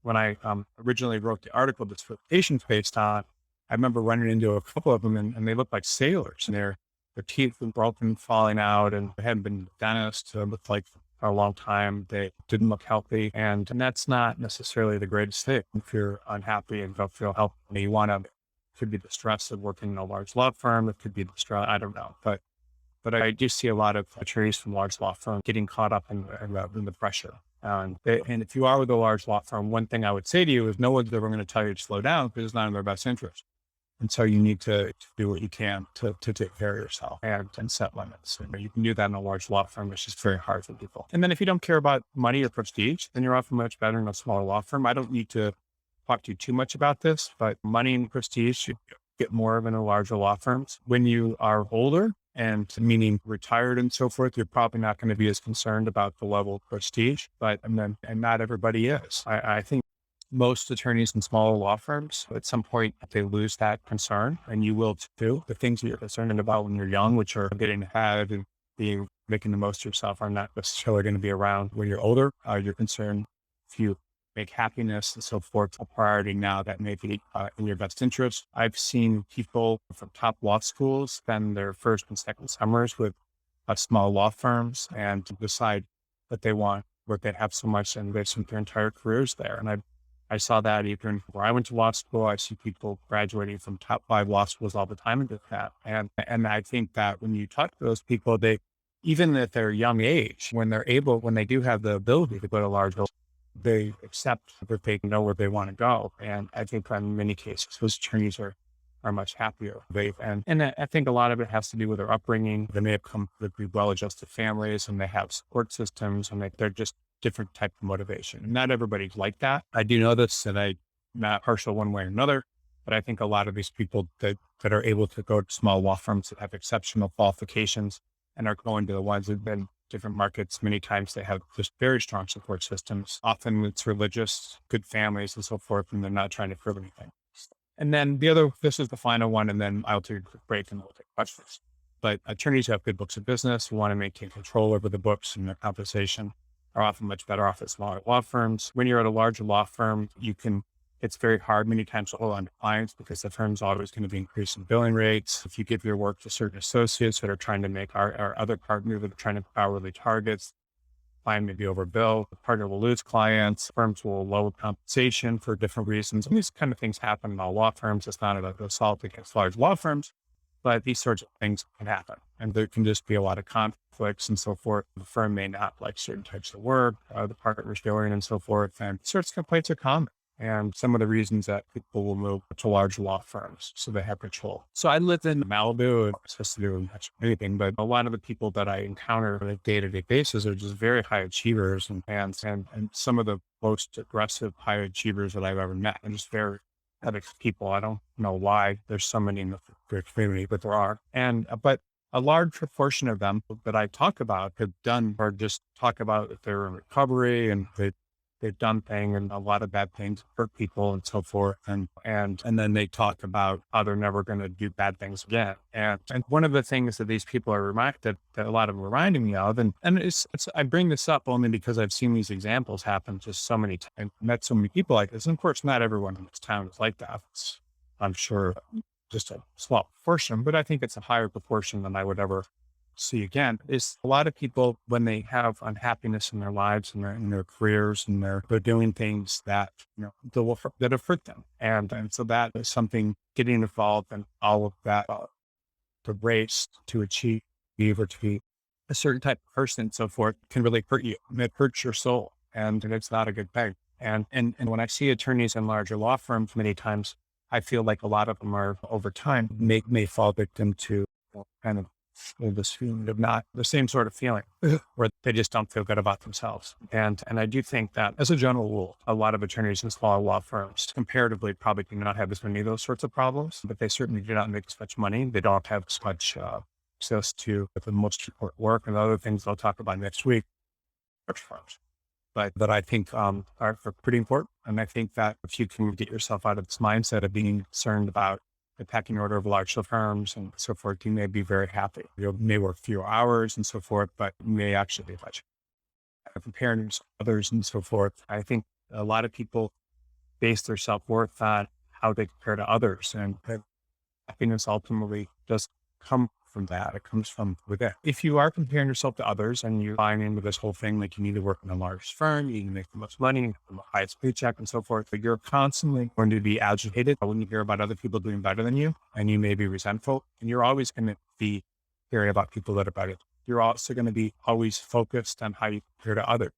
When I originally wrote the article this patient's based on, I remember running into a couple of them and they looked like sailors, and their teeth were broken, falling out, and they hadn't been to the dentist. Looked like for a long time. They didn't look healthy. And that's not necessarily the greatest thing. If you're unhappy and don't feel healthy, it could be the stress of working in a large law firm. It could be the stress, I don't know. But I do see a lot of attorneys from large law firms getting caught up in the pressure. And if you are with a large law firm, one thing I would say to you is no one's ever going to tell you to slow down because it's not in their best interest. And so you need to do what you can to take care of yourself and set limits. And you can do that in a large law firm. It's just very hard for people. And then if you don't care about money or prestige, then you're often much better in a smaller law firm. I don't need to talk to you too much about this, but money and prestige, you get more of in a larger law firms. When you are older, and meaning retired and so forth, you're probably not going to be as concerned about the level of prestige, and not everybody is. I think most attorneys in smaller law firms, at some point, they lose that concern, and you will too. The things that you're concerned about when you're young, which are getting ahead and making the most of yourself, are not necessarily going to be around when you're older. You're concerned if you make happiness and so forth a priority now that may be in your best interest. I've seen people from top law schools spend their first and second summers with small law firms and decide that they want where they have so much and they've spent their entire careers there. And I saw that even where I went to law school. I see people graduating from top 5 law schools all the time and did that. And I think that when you talk to those people, they, even at their young age, when they do have the ability to go to large, they accept that they know where they want to go. And I think in many cases, those attorneys are much happier. I think a lot of it has to do with their upbringing. They may have come from well-adjusted families and they have support systems and they're just different type of motivation. Not everybody's like that. I do know this and I'm not partial one way or another, but I think a lot of these people that are able to go to small law firms that have exceptional qualifications and are going to the ones that have been different markets. Many times they have just very strong support systems. Often it's religious, good families and so forth, and they're not trying to prove anything. And then this is the final one, and then I'll take a quick break and we'll take questions. But attorneys who have good books of business, who want to maintain control over the books and their compensation, are often much better off at smaller law firms. When you're at a larger law firm, it's very hard many times to hold on to clients because the firm's always going to be increasing billing rates. If you give your work to certain associates that are trying to make our other partner that are trying to hourly targets, client may be overbilled, the partner will lose clients, firms will lower compensation for different reasons. And these kind of things happen in all law firms. It's not an assault against large law firms, but these sorts of things can happen. And there can just be a lot of conflicts and so forth. The firm may not like certain types of work, the partner's doing and so forth. And sorts of complaints are common. And some of the reasons that people will move to large law firms so they have control. So I live in Malibu, and it's supposed to do much anything, but a lot of the people that I encounter on a day-to-day basis are just very high achievers and some of the most aggressive high achievers that I've ever met. And just very ethics people. I don't know why there's so many in the community, but there are. But a large proportion of them that I talk about have done or just talk about if they're in recovery and they've done things and a lot of bad things, hurt people and so forth. And then they talk about how they're never going to do bad things again. And one of the things that these people are reminded that a lot of them reminding me of, and I bring this up only because I've seen these examples happen just so many times and met so many people like this. And of course, not everyone in this town is like that. I'm sure just a small proportion, but I think it's a higher proportion than I would ever see again. Is a lot of people, when they have unhappiness in their lives and in their careers and they're doing things that, that hurt them. And so that is something getting involved in all of that, the race to achieve or to be a certain type of person and so forth can really hurt you. And it hurts your soul and it's not a good thing. And when I see attorneys in larger law firms, many times I feel like a lot of them are over time may fall victim to kind of this feeling of not the same sort of feeling where they just don't feel good about themselves. And I do think that as a general rule, a lot of attorneys in smaller law firms comparatively probably do not have as many of those sorts of problems, but they certainly do not make as much money. They don't have as much access to the most important work and other things I'll talk about next week. Firms. But that I think are pretty important. And I think that if you can get yourself out of this mindset of being concerned about the pecking order of large firms and so forth, you may be very happy. You may work fewer hours and so forth, but you may actually be much comparing to others and so forth. I think a lot of people base their self-worth on how they compare to others, and happiness ultimately does come from that. It comes from within. If you are comparing yourself to others and you're buying into this whole thing, like you need to work in the largest firm, you need to make the most money, the highest paycheck and so forth, but you're constantly going to be agitated when you hear about other people doing better than you, and you may be resentful, and you're always going to be hearing about people that are better. You're also going to be always focused on how you compare to others.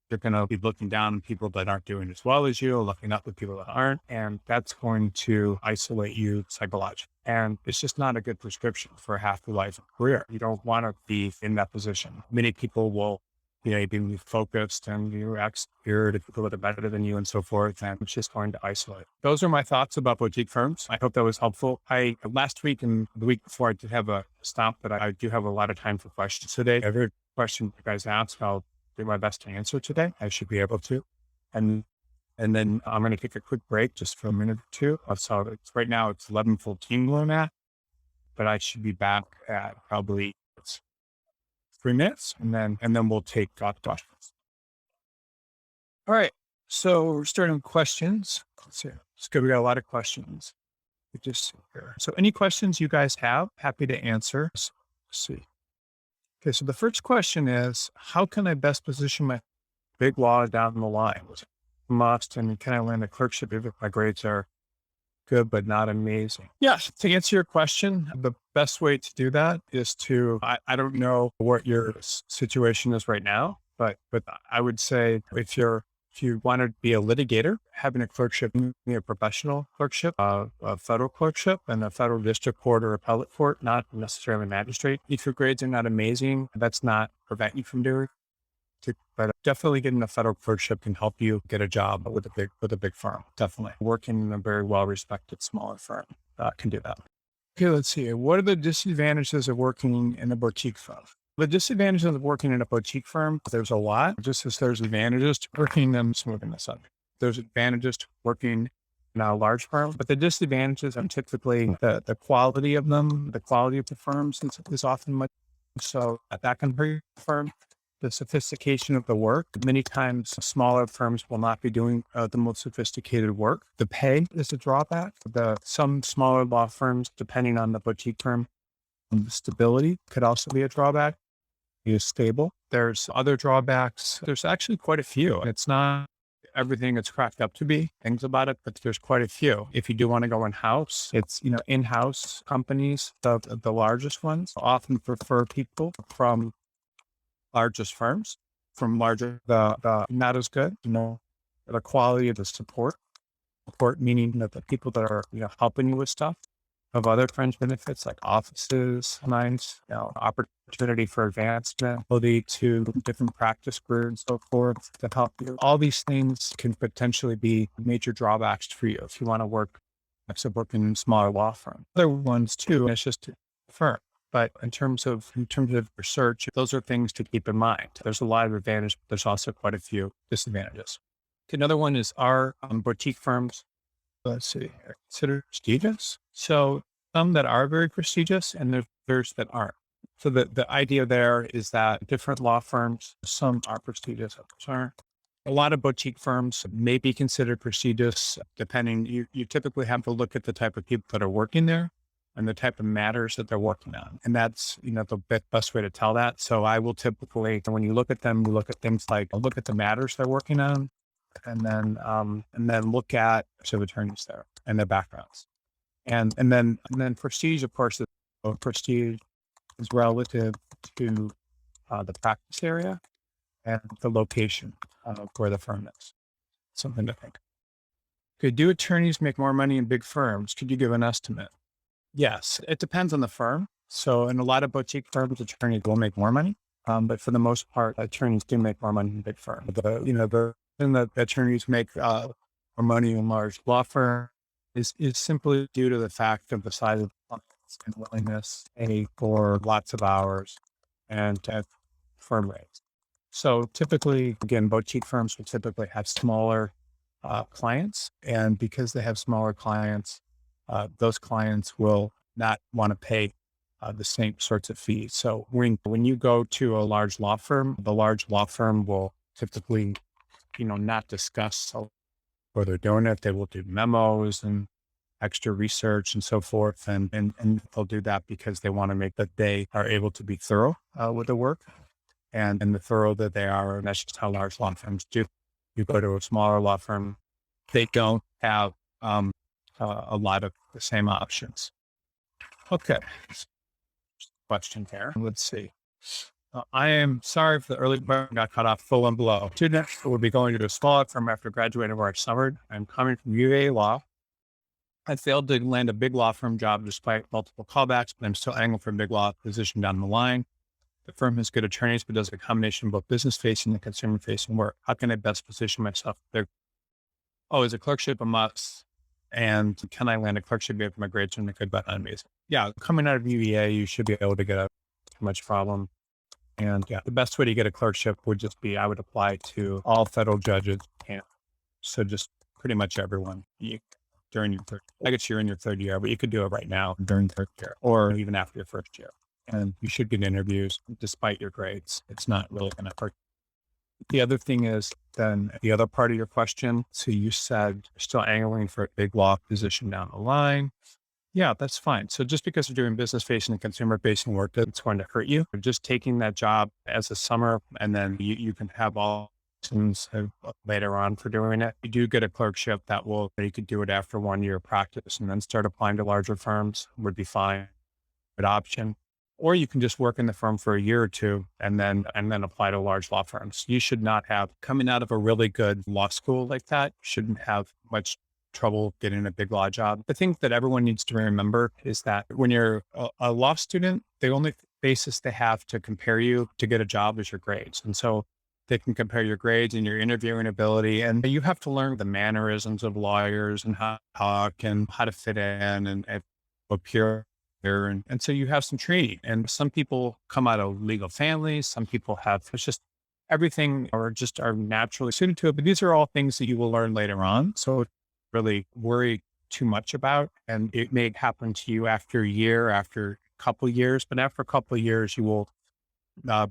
You're going to be looking down on people that aren't doing as well as you, looking up at people that aren't, and that's going to isolate you psychologically. And it's just not a good prescription for a happy life and career. You don't want to be in that position. Many people will, be focused and you act superior to people that are better than you and so forth, and it's just going to isolate. Those are my thoughts about boutique firms. I hope that was helpful. Last week and the week before, I did have a stop, but I do have a lot of time for questions today. Every question you guys ask, I'll do my best to answer today. I should be able to. And then I'm going to take a quick break just for a minute or two. So right now it's 11:14 where I'm at, but I should be back at probably 3 minutes, and then we'll take questions. All right. So we're starting with questions. Let's see. It's good. We got a lot of questions. We just see here. So any questions you guys have, happy to answer. Let's see. Okay. So the first question is, how can I best position my big law down the line? must, and can I land a clerkship if my grades are good, but not amazing? Yes. To answer your question, the best way to do that is I don't know what your situation is right now, but I would say if you want to be a litigator, having a clerkship, a professional clerkship, a federal clerkship and a federal district court or appellate court, not necessarily magistrate. If your grades are not amazing, that's not prevent you from doing but definitely getting a federal clerkship can help you get a job with a big firm. Definitely working in a very well-respected smaller firm can do that. Okay, let's see. What are the disadvantages of working in a boutique firm? The disadvantages of working in a boutique firm, there's a lot. Just as there's advantages to working them, moving this up. There's advantages to working in a large firm, but the disadvantages are typically the quality of them. The quality of the firms is often much so that can hurt the firm. The sophistication of the work. Many times, smaller firms will not be doing the most sophisticated work. The pay is a drawback. Some smaller law firms, depending on the boutique firm, the stability could also be a drawback. It is stable. There's other drawbacks. There's actually quite a few. It's not everything it's cracked up to be, things about it, but there's quite a few. If you do want to go in-house, it's, in-house companies, the largest ones often prefer people from largest firms, from larger, the not as good, the quality of the support meaning that the people that are, helping you with stuff of other fringe benefits like offices, minds, opportunity for advancement, ability to different practice groups and so forth to help you. All these things can potentially be major drawbacks for you if you want to work in smaller law firms. Other ones too, it's just a firm. But in terms of research, those are things to keep in mind. There's a lot of advantages, but there's also quite a few disadvantages. Another one is our boutique firms. Let's see, are considered prestigious. So some that are very prestigious and there's that aren't. So the idea there is that different law firms, some are prestigious, others aren't. A lot of boutique firms may be considered prestigious, depending, you typically have to look at the type of people that are working there and the type of matters that they're working on. And that's, the best way to tell that. So I will typically, when you look at them, you look at things like, look at the matters they're working on, and then look at the attorneys there and their backgrounds. And then prestige, of course, prestige is relative to the practice area and the location of where the firm is. Something to think. Okay, do attorneys make more money in big firms? Could you give an estimate? Yes, it depends on the firm. So in a lot of boutique firms, attorneys will make more money. But for the most part, attorneys do make more money in big firms. The reason that attorneys make more money in large law firms is simply due to the fact of the size of the clients and willingness to pay for lots of hours and firm rates. So typically, again, boutique firms will typically have smaller clients. And because they have smaller clients, those clients will not want to pay the same sorts of fees. So when you go to a large law firm, the large law firm will typically, not discuss where they're doing it. They will do memos and extra research and so forth. And they'll do that because they want to make that they are able to be thorough with the work and the thorough that they are. And that's just how large law firms do. You go to a smaller law firm, they don't have a lot of the same options. Okay. Question here. Let's see. I am sorry if the early part got cut off full and below. Students will be going to a smaller firm after graduating where I summered. I'm coming from UVA Law. I failed to land a big law firm job despite multiple callbacks, but I'm still angling for a big law position down the line. The firm has good attorneys, but does a combination of both business-facing and consumer-facing work. How can I best position myself there? Oh, is a clerkship a must? And can I land a clerkship if my grades are good but not amazing? Yeah, coming out of UVA, you should be able to get a much problem. And yeah, the best way to get a clerkship would just be, I would apply to all federal judges. So just pretty much everyone during your third, I guess you're in your third year, but you could do it right now during third year or even after your first year. And you should get interviews despite your grades. It's not really going to hurt. The other thing is then the other part of your question. So you said you're still angling for a big law position down the line. Yeah, that's fine. So just because you're doing business facing and consumer facing work, that's going to hurt you. You're just taking that job as a summer and then you can have all license later on for doing it. You do get a clerkship you could do it after 1 year of practice and then start applying to larger firms would be fine. Good option. Or you can just work in the firm for a year or two and then apply to large law firms. You should not have coming out of a really good law school like that, shouldn't have much trouble getting a big law job. The thing that everyone needs to remember is that when you're a law student, the only basis they have to compare you to get a job is your grades. And so they can compare your grades and your interviewing ability. And you have to learn the mannerisms of lawyers and how to talk and how to fit in and appear there. And so you have some training. And some people come out of legal families. Some people it's just everything or just are naturally suited to it. But these are all things that you will learn later on. So really worry too much about. And it may happen to you after a year, after a couple of years, but after a couple of years, you will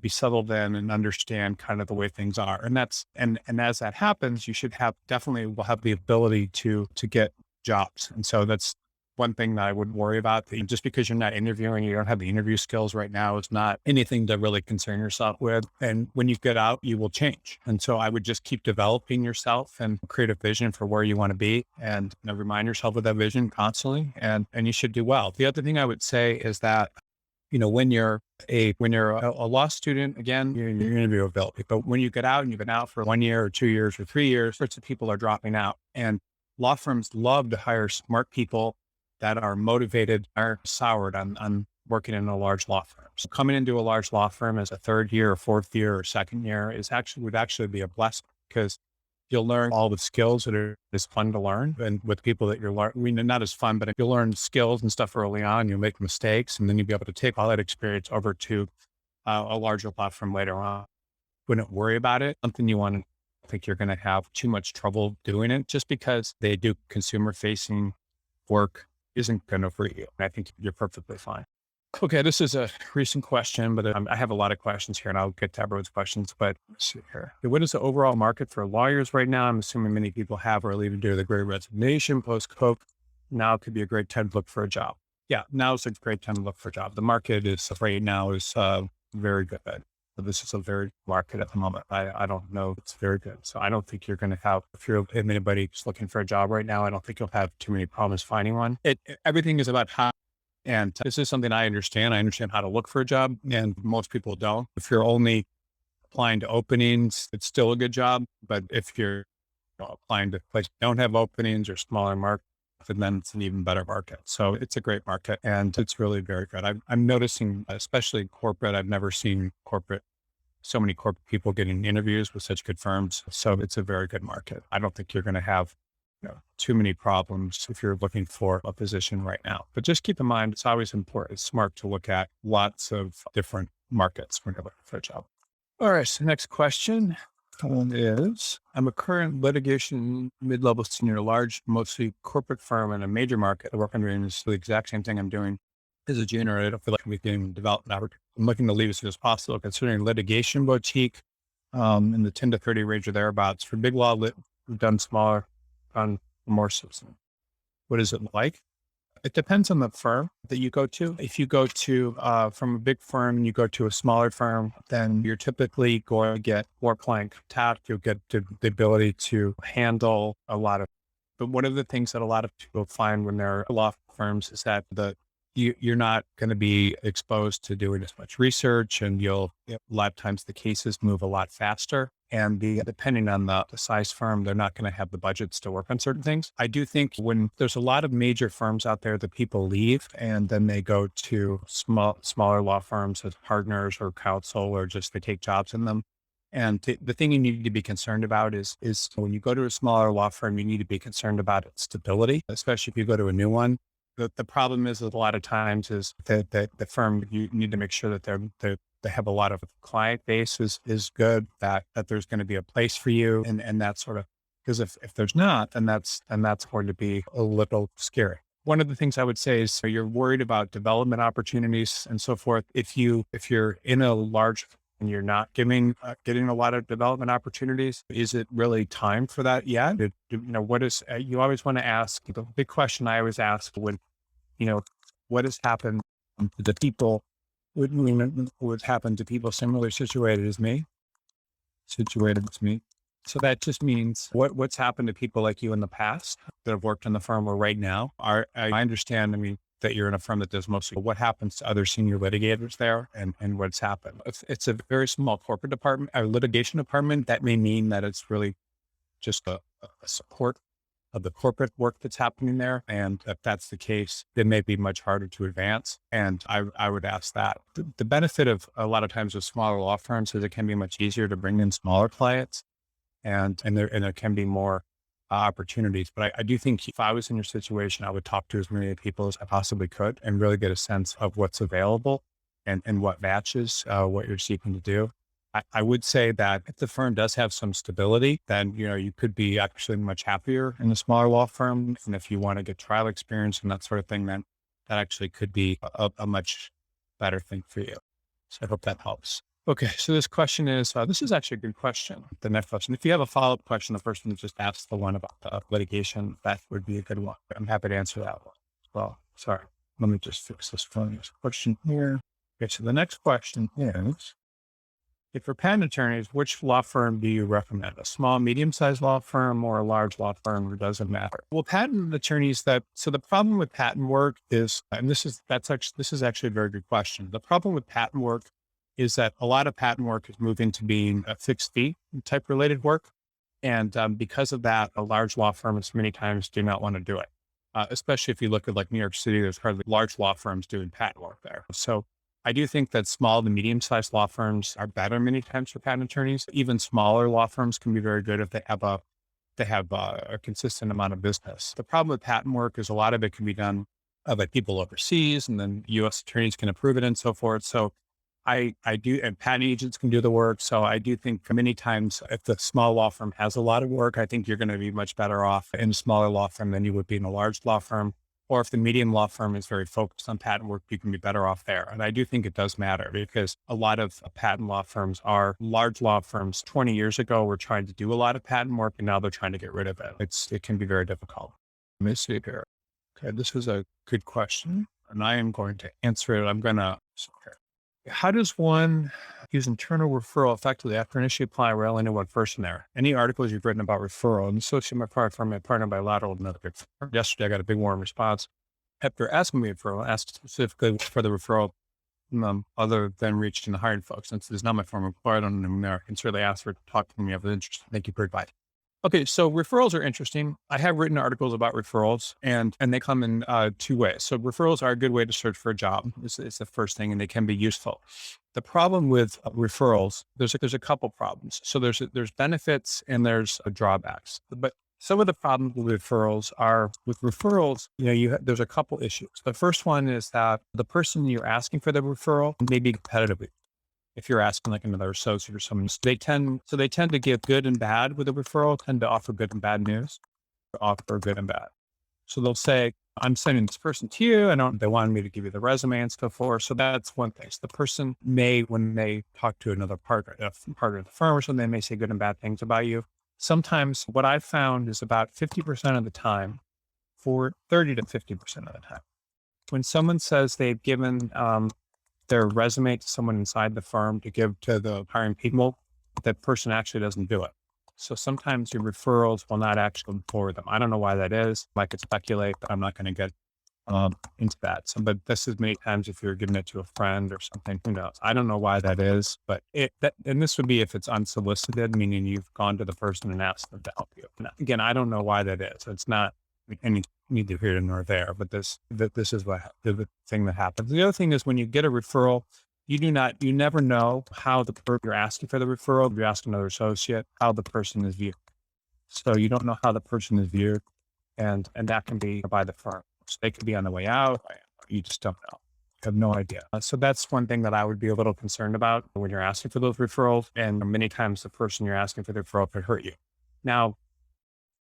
be settled in and understand kind of the way things are. And as that happens, you should will have the ability to get jobs. And so that's one thing that I would worry about. Just because you're not interviewing, you don't have the interview skills right now is not anything to really concern yourself with. And when you get out, you will change. And so I would just keep developing yourself and create a vision for where you want to be and remind yourself of that vision constantly. And you should do well. The other thing I would say is that, when you're a law student, again, you're interview ability. But when you get out and you've been out for 1 year or 2 years or 3 years, sorts of people are dropping out. And law firms love to hire smart people that are motivated, are soured on working in a large law firm. So coming into a large law firm as a third year or fourth year or second year would actually be a blessing because you'll learn all the skills is fun to learn. And with people that you're learning, not as fun, but you'll learn skills and stuff early on, you'll make mistakes, and then you'll be able to take all that experience over to a larger law firm later on. Wouldn't worry about it. Something you want to think you're going to have too much trouble doing it just because they do consumer facing work isn't going to free you. And I think you're perfectly fine. Okay, this is a recent question, but I have a lot of questions here and I'll get to everyone's questions, but let's see here. What is the overall market for lawyers right now? I'm assuming many people have or leaving due to the great resignation post-COVID. Now could be a great time to look for a job. Yeah, now is a great time to look for a job. The market is right now is very good. So this is a very market at the moment. I don't know. It's very good. So I don't think you're going to have, if anybody's looking for a job right now, I don't think you'll have too many problems finding one. Everything is about how, and this is something I understand. I understand how to look for a job and most people don't. If you're only applying to openings, it's still a good job. But if you're applying to places that don't have openings or smaller markets, then it's an even better market. So it's a great market and it's really very good. I'm noticing, especially corporate, I've never seen so many corporate people getting interviews with such good firms. So it's a very good market. I don't think you're going to have too many problems if you're looking for a position right now. But just keep in mind, it's always important. It's smart to look at lots of different markets when you're looking for a job. All right. So next question is, I'm a current litigation mid-level senior, large, mostly corporate firm in a major market. I work under the exact same thing I'm doing as a junior. I don't feel like I'm getting development. I'm looking to leave as soon as possible, considering litigation boutique in the 10 to 30 range or thereabouts. For big law, we've done smaller, done more substantive. What is it like? It depends on the firm that you go to. If you go to from a big firm and you go to a smaller firm, then you're typically going to get more client contact. You'll get the ability to handle a lot of. But one of the things that a lot of people find when they're law firms is that you're not going to be exposed to doing as much research, and a lot of times the cases move a lot faster. And depending on the size firm, they're not going to have the budgets to work on certain things. I do think when there's a lot of major firms out there that people leave and then they go to smaller law firms as partners or counsel, or just they take jobs in them. And the thing you need to be concerned about is when you go to a smaller law firm, you need to be concerned about its stability, especially if you go to a new one. The problem is a lot of times is that the firm, you need to make sure that they have a lot of client base is good, that there's going to be a place for you and that sort of, because if there's not, then that's going to be a little scary. One of the things I would say is, so you're worried about development opportunities and so forth. If you're in a large and you're not getting a lot of development opportunities, is it really time for that yet? What is, you always want to ask, the big question I always ask when, what has happened to the people, what's happened to people similarly situated as me? So that just means what's happened to people like you in the past that have worked in the firm or right now I understand, that you're in a firm that does mostly what happens to other senior litigators there and what's happened. If it's a very small corporate department, a litigation department, that may mean that it's really just a support of the corporate work that's happening there. And if that's the case, it may be much harder to advance. And I would ask that. The benefit of a lot of times with smaller law firms is it can be much easier to bring in smaller clients and there can be more opportunities. But I do think if I was in your situation, I would talk to as many people as I possibly could and really get a sense of what's available and what matches what you're seeking to do. I would say that if the firm does have some stability, then, you could be actually much happier in a smaller law firm. And if you want to get trial experience and that sort of thing, then that actually could be a much better thing for you. So I hope that helps. Okay. So this question is, this is actually a good question. The next question, if you have a follow-up question, the first one just asks the one about the litigation, that would be a good one. I'm happy to answer that one as well. Sorry. Let me just fix this question here. Okay. So the next question is, if you're patent attorneys, which law firm do you recommend? A small, medium-sized law firm or a large law firm, or doesn't matter? Well, patent attorneys so the problem with patent work is, and this is actually a very good question. The problem with patent work is that a lot of patent work is moving to being a fixed fee type related work. And because of that, a large law firms many times do not want to do it. Especially if you look at like New York City, there's hardly large law firms doing patent work there. So I do think that small to medium-sized law firms are better many times for patent attorneys. Even smaller law firms can be very good if they have a consistent amount of business. The problem with patent work is a lot of it can be done by people overseas, and then U.S. attorneys can approve it and so forth. So I do, and patent agents can do the work. So I do think many times if the small law firm has a lot of work, I think you're going to be much better off in a smaller law firm than you would be in a large law firm. Or if the medium law firm is very focused on patent work, you can be better off there. And I do think it does matter because a lot of patent law firms are large law firms. 20 years ago, were trying to do a lot of patent work and now they're trying to get rid of it. It can be very difficult. Let me see here. Okay, this is a good question and I am going to answer it. How does one use internal referral effectively after an issue apply where I only know one person there? Any articles you've written about referral and associate my partner bilateral with another big firm? Yesterday, I got a big warm response after asking me for referral, asked specifically for the referral other than reaching the hiring folks. Since it's not my former employer, I don't know there. I can certainly ask for to talk to me if it's interesting. Thank you for advice. Okay, so referrals are interesting. I have written articles about referrals and they come in two ways. So referrals are a good way to search for a job. It's the first thing and they can be useful. The problem with referrals, there's a couple problems. So there's benefits and there's drawbacks. But some of the problems with referrals are there's a couple issues. The first one is that the person you're asking for the referral may be competitive with you. If you're asking like another associate or someone, they tend to give good and bad with a referral, tend to offer good and bad news, offer good and bad. So they'll say, I'm sending this person to you. They wanted me to give you the resume and so forth. So that's one thing. So the person may, when they talk to another partner of the firm or something, they may say good and bad things about you. Sometimes what I've found is about 50% of the time, for 30 to 50% of the time, when someone says they've given, their resume to someone inside the firm to give to the hiring people, that person actually doesn't do it. So sometimes your referrals will not actually forward them. I don't know why that is. I could speculate, but I'm not going to get into that. But this is many times if you're giving it to a friend or something, who knows? I don't know why that is, but and this would be if it's unsolicited, meaning you've gone to the person and asked them to help you. Now, again, I don't know why that is. It's not any neither here nor there, but this is the thing that happens. The other thing is when you get a referral, you never know how the person you're asking for the referral, if you're asking another associate, how the person is viewed. So you don't know how the person is viewed, and that can be by the firm. So they could be on the way out. You just don't know. You have no idea. So that's one thing that I would be a little concerned about when you're asking for those referrals. And many times the person you're asking for the referral could hurt you. Now,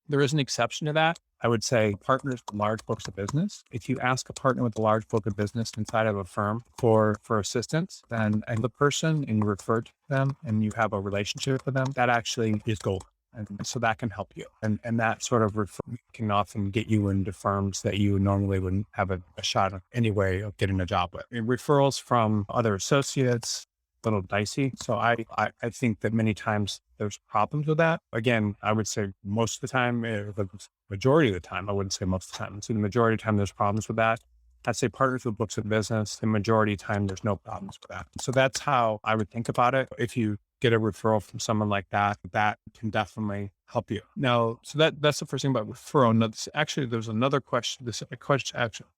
there is an exception to that. I would say partners with large books of business. If you ask a partner with a large book of business inside of a firm for assistance, then and the person and you refer to them and you have a relationship with them, that actually is gold. And so that can help you. And that sort of can often get you into firms that you normally wouldn't have a shot at anyway of getting a job with. And referrals from other associates, little dicey. So I think that many times there's problems with that. Again, I would say most of the time, the majority of the time, I wouldn't say most of the time. So the majority of the time there's problems with that. I'd say partners with books of business, the majority of the time there's no problems with that. So that's how I would think about it. If you get a referral from someone like that, that can definitely help you. Now, so that's the first thing about referral. Now, actually, there's another question. This a question actually,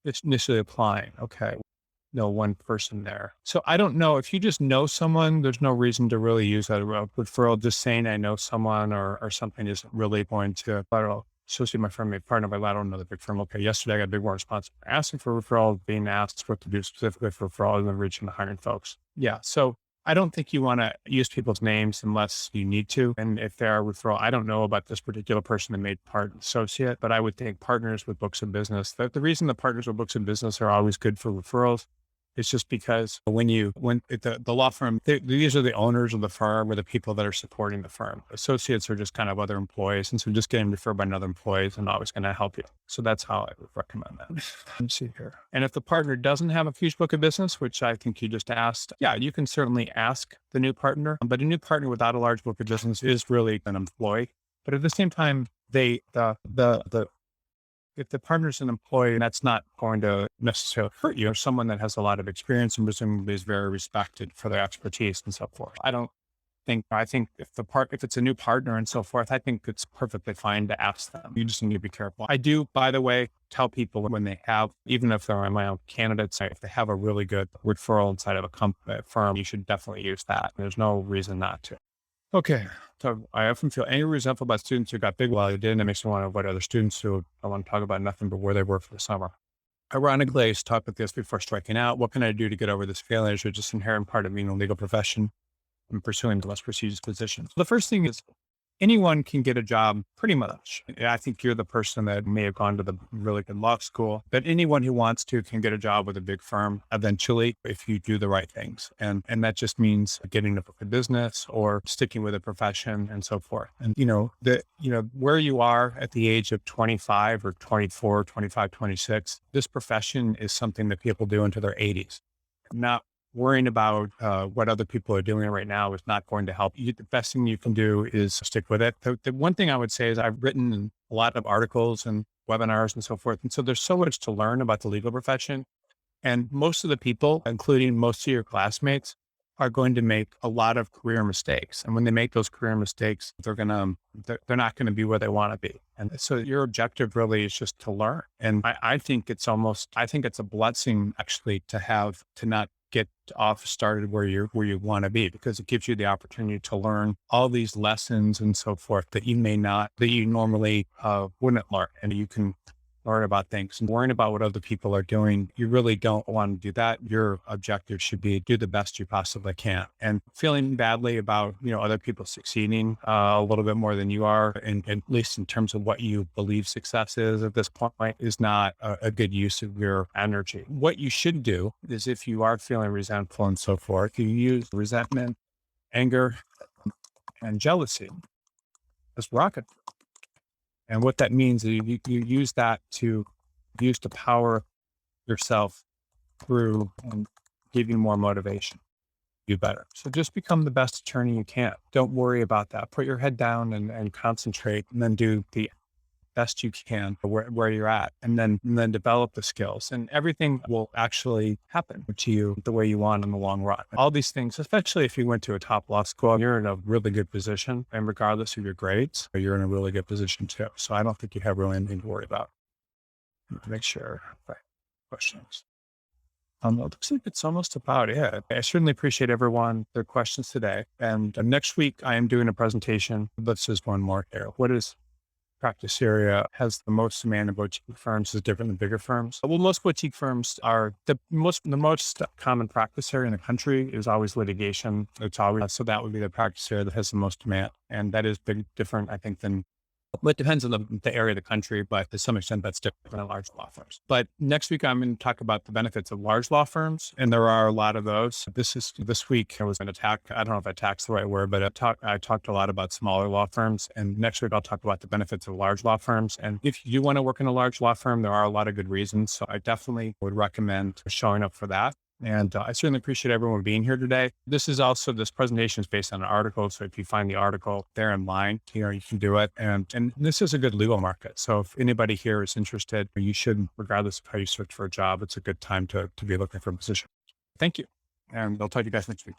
it's initially applying. Okay. No one person there. So I don't know if you just know someone, there's no reason to really use that referral. Just saying I know someone or something isn't really going to, I don't know, associate my firm, my partner, but I don't know the big firm. Okay. Yesterday I got a big more response asking for referral, being asked what to do specifically for referral and then reaching the hiring folks. Yeah. So I don't think you want to use people's names unless you need to. And if they are referral, I don't know about this particular person that made part associate, but I would think partners with books of business, that the reason the partners with books of business are always good for referrals. It's just because when the law firm, these are the owners of the firm or the people that are supporting the firm. Associates are just kind of other employees. And so just getting referred by another employee is always going to help you. So that's how I would recommend that. Let's see here. And if the partner doesn't have a huge book of business, which I think you just asked, yeah, you can certainly ask the new partner, but a new partner without a large book of business is really an employee. But at the same time, if the partner's an employee, that's not going to necessarily hurt you, or someone that has a lot of experience and presumably is very respected for their expertise and so forth. I think if it's a new partner and so forth, I think it's perfectly fine to ask them. You just need to be careful. I do, by the way, tell people when they have, even if they're my own candidates, if they have a really good referral inside of a firm, you should definitely use that. There's no reason not to. Okay. So I often feel angry, resentful about students who got big while they didn't. It makes me want to avoid other students who I want to talk about nothing but where they were for the summer. Ironically, I used to talk about this before striking out. What can I do to get over this failure? It's just inherent part of being in the legal profession and pursuing the less prestigious positions. The first thing is anyone can get a job pretty much. I think you're the person that may have gone to the really good law school, but anyone who wants to can get a job with a big firm eventually if you do the right things. And that just means getting a book of business or sticking with a profession and so forth. And, where you are at the age of 25 or 24, 25, 26, this profession is something that people do into their 80s. Not worrying about what other people are doing right now is not going to help you. The best thing you can do is stick with it. The one thing I would say is I've written a lot of articles and webinars and so forth. And so there's so much to learn about the legal profession. And most of the people, including most of your classmates, are going to make a lot of career mistakes. And when they make those career mistakes, they're not going to be where they want to be. And so your objective really is just to learn. And I think it's a blessing actually to not get off started where you want to be, because it gives you the opportunity to learn all these lessons and so forth that you normally wouldn't learn. And you can learn about things and worrying about what other people are doing. You really don't want to do that. Your objective should be do the best you possibly can. And feeling badly about, other people succeeding a little bit more than you are, and at least in terms of what you believe success is at this point, is not a good use of your energy. What you should do is, if you are feeling resentful and so forth, you use resentment, anger, and jealousy as rocket. And what that means is you use that to power yourself through and give you more motivation, do better. So just become the best attorney you can. Don't worry about that. Put your head down and concentrate, and then do the best you can where you're at, and then develop the skills, and everything will actually happen to you the way you want in the long run. All these things, especially if you went to a top law school, you're in a really good position, and regardless of your grades, you're in a really good position too. So I don't think you have really anything to worry about. Make sure. Right. Questions. It looks like it's almost about it. I certainly appreciate everyone, their questions today. And next week I am doing a presentation. Let's just one more here. What is practice area has the most demand of boutique firms is different than bigger firms? Well, most boutique firms are the most common practice area in the country is always litigation. It's always, so that would be the practice area that has the most demand. And that is different, I think, than, well, it depends on the area of the country, but to some extent that's different than large law firms. But next week, I'm going to talk about the benefits of large law firms. And there are a lot of those. This week, I was going to talk, I don't know if attack's the right word, but I talked a lot about smaller law firms. And next week, I'll talk about the benefits of large law firms. And if you want to work in a large law firm, there are a lot of good reasons. So I definitely would recommend showing up for that. And I certainly appreciate everyone being here today. This presentation is based on an article. So if you find the article there in line, you can do it. And this is a good legal market. So if anybody here is interested, you should, regardless of how you search for a job, it's a good time to be looking for a position. Thank you. And I'll talk to you guys next week.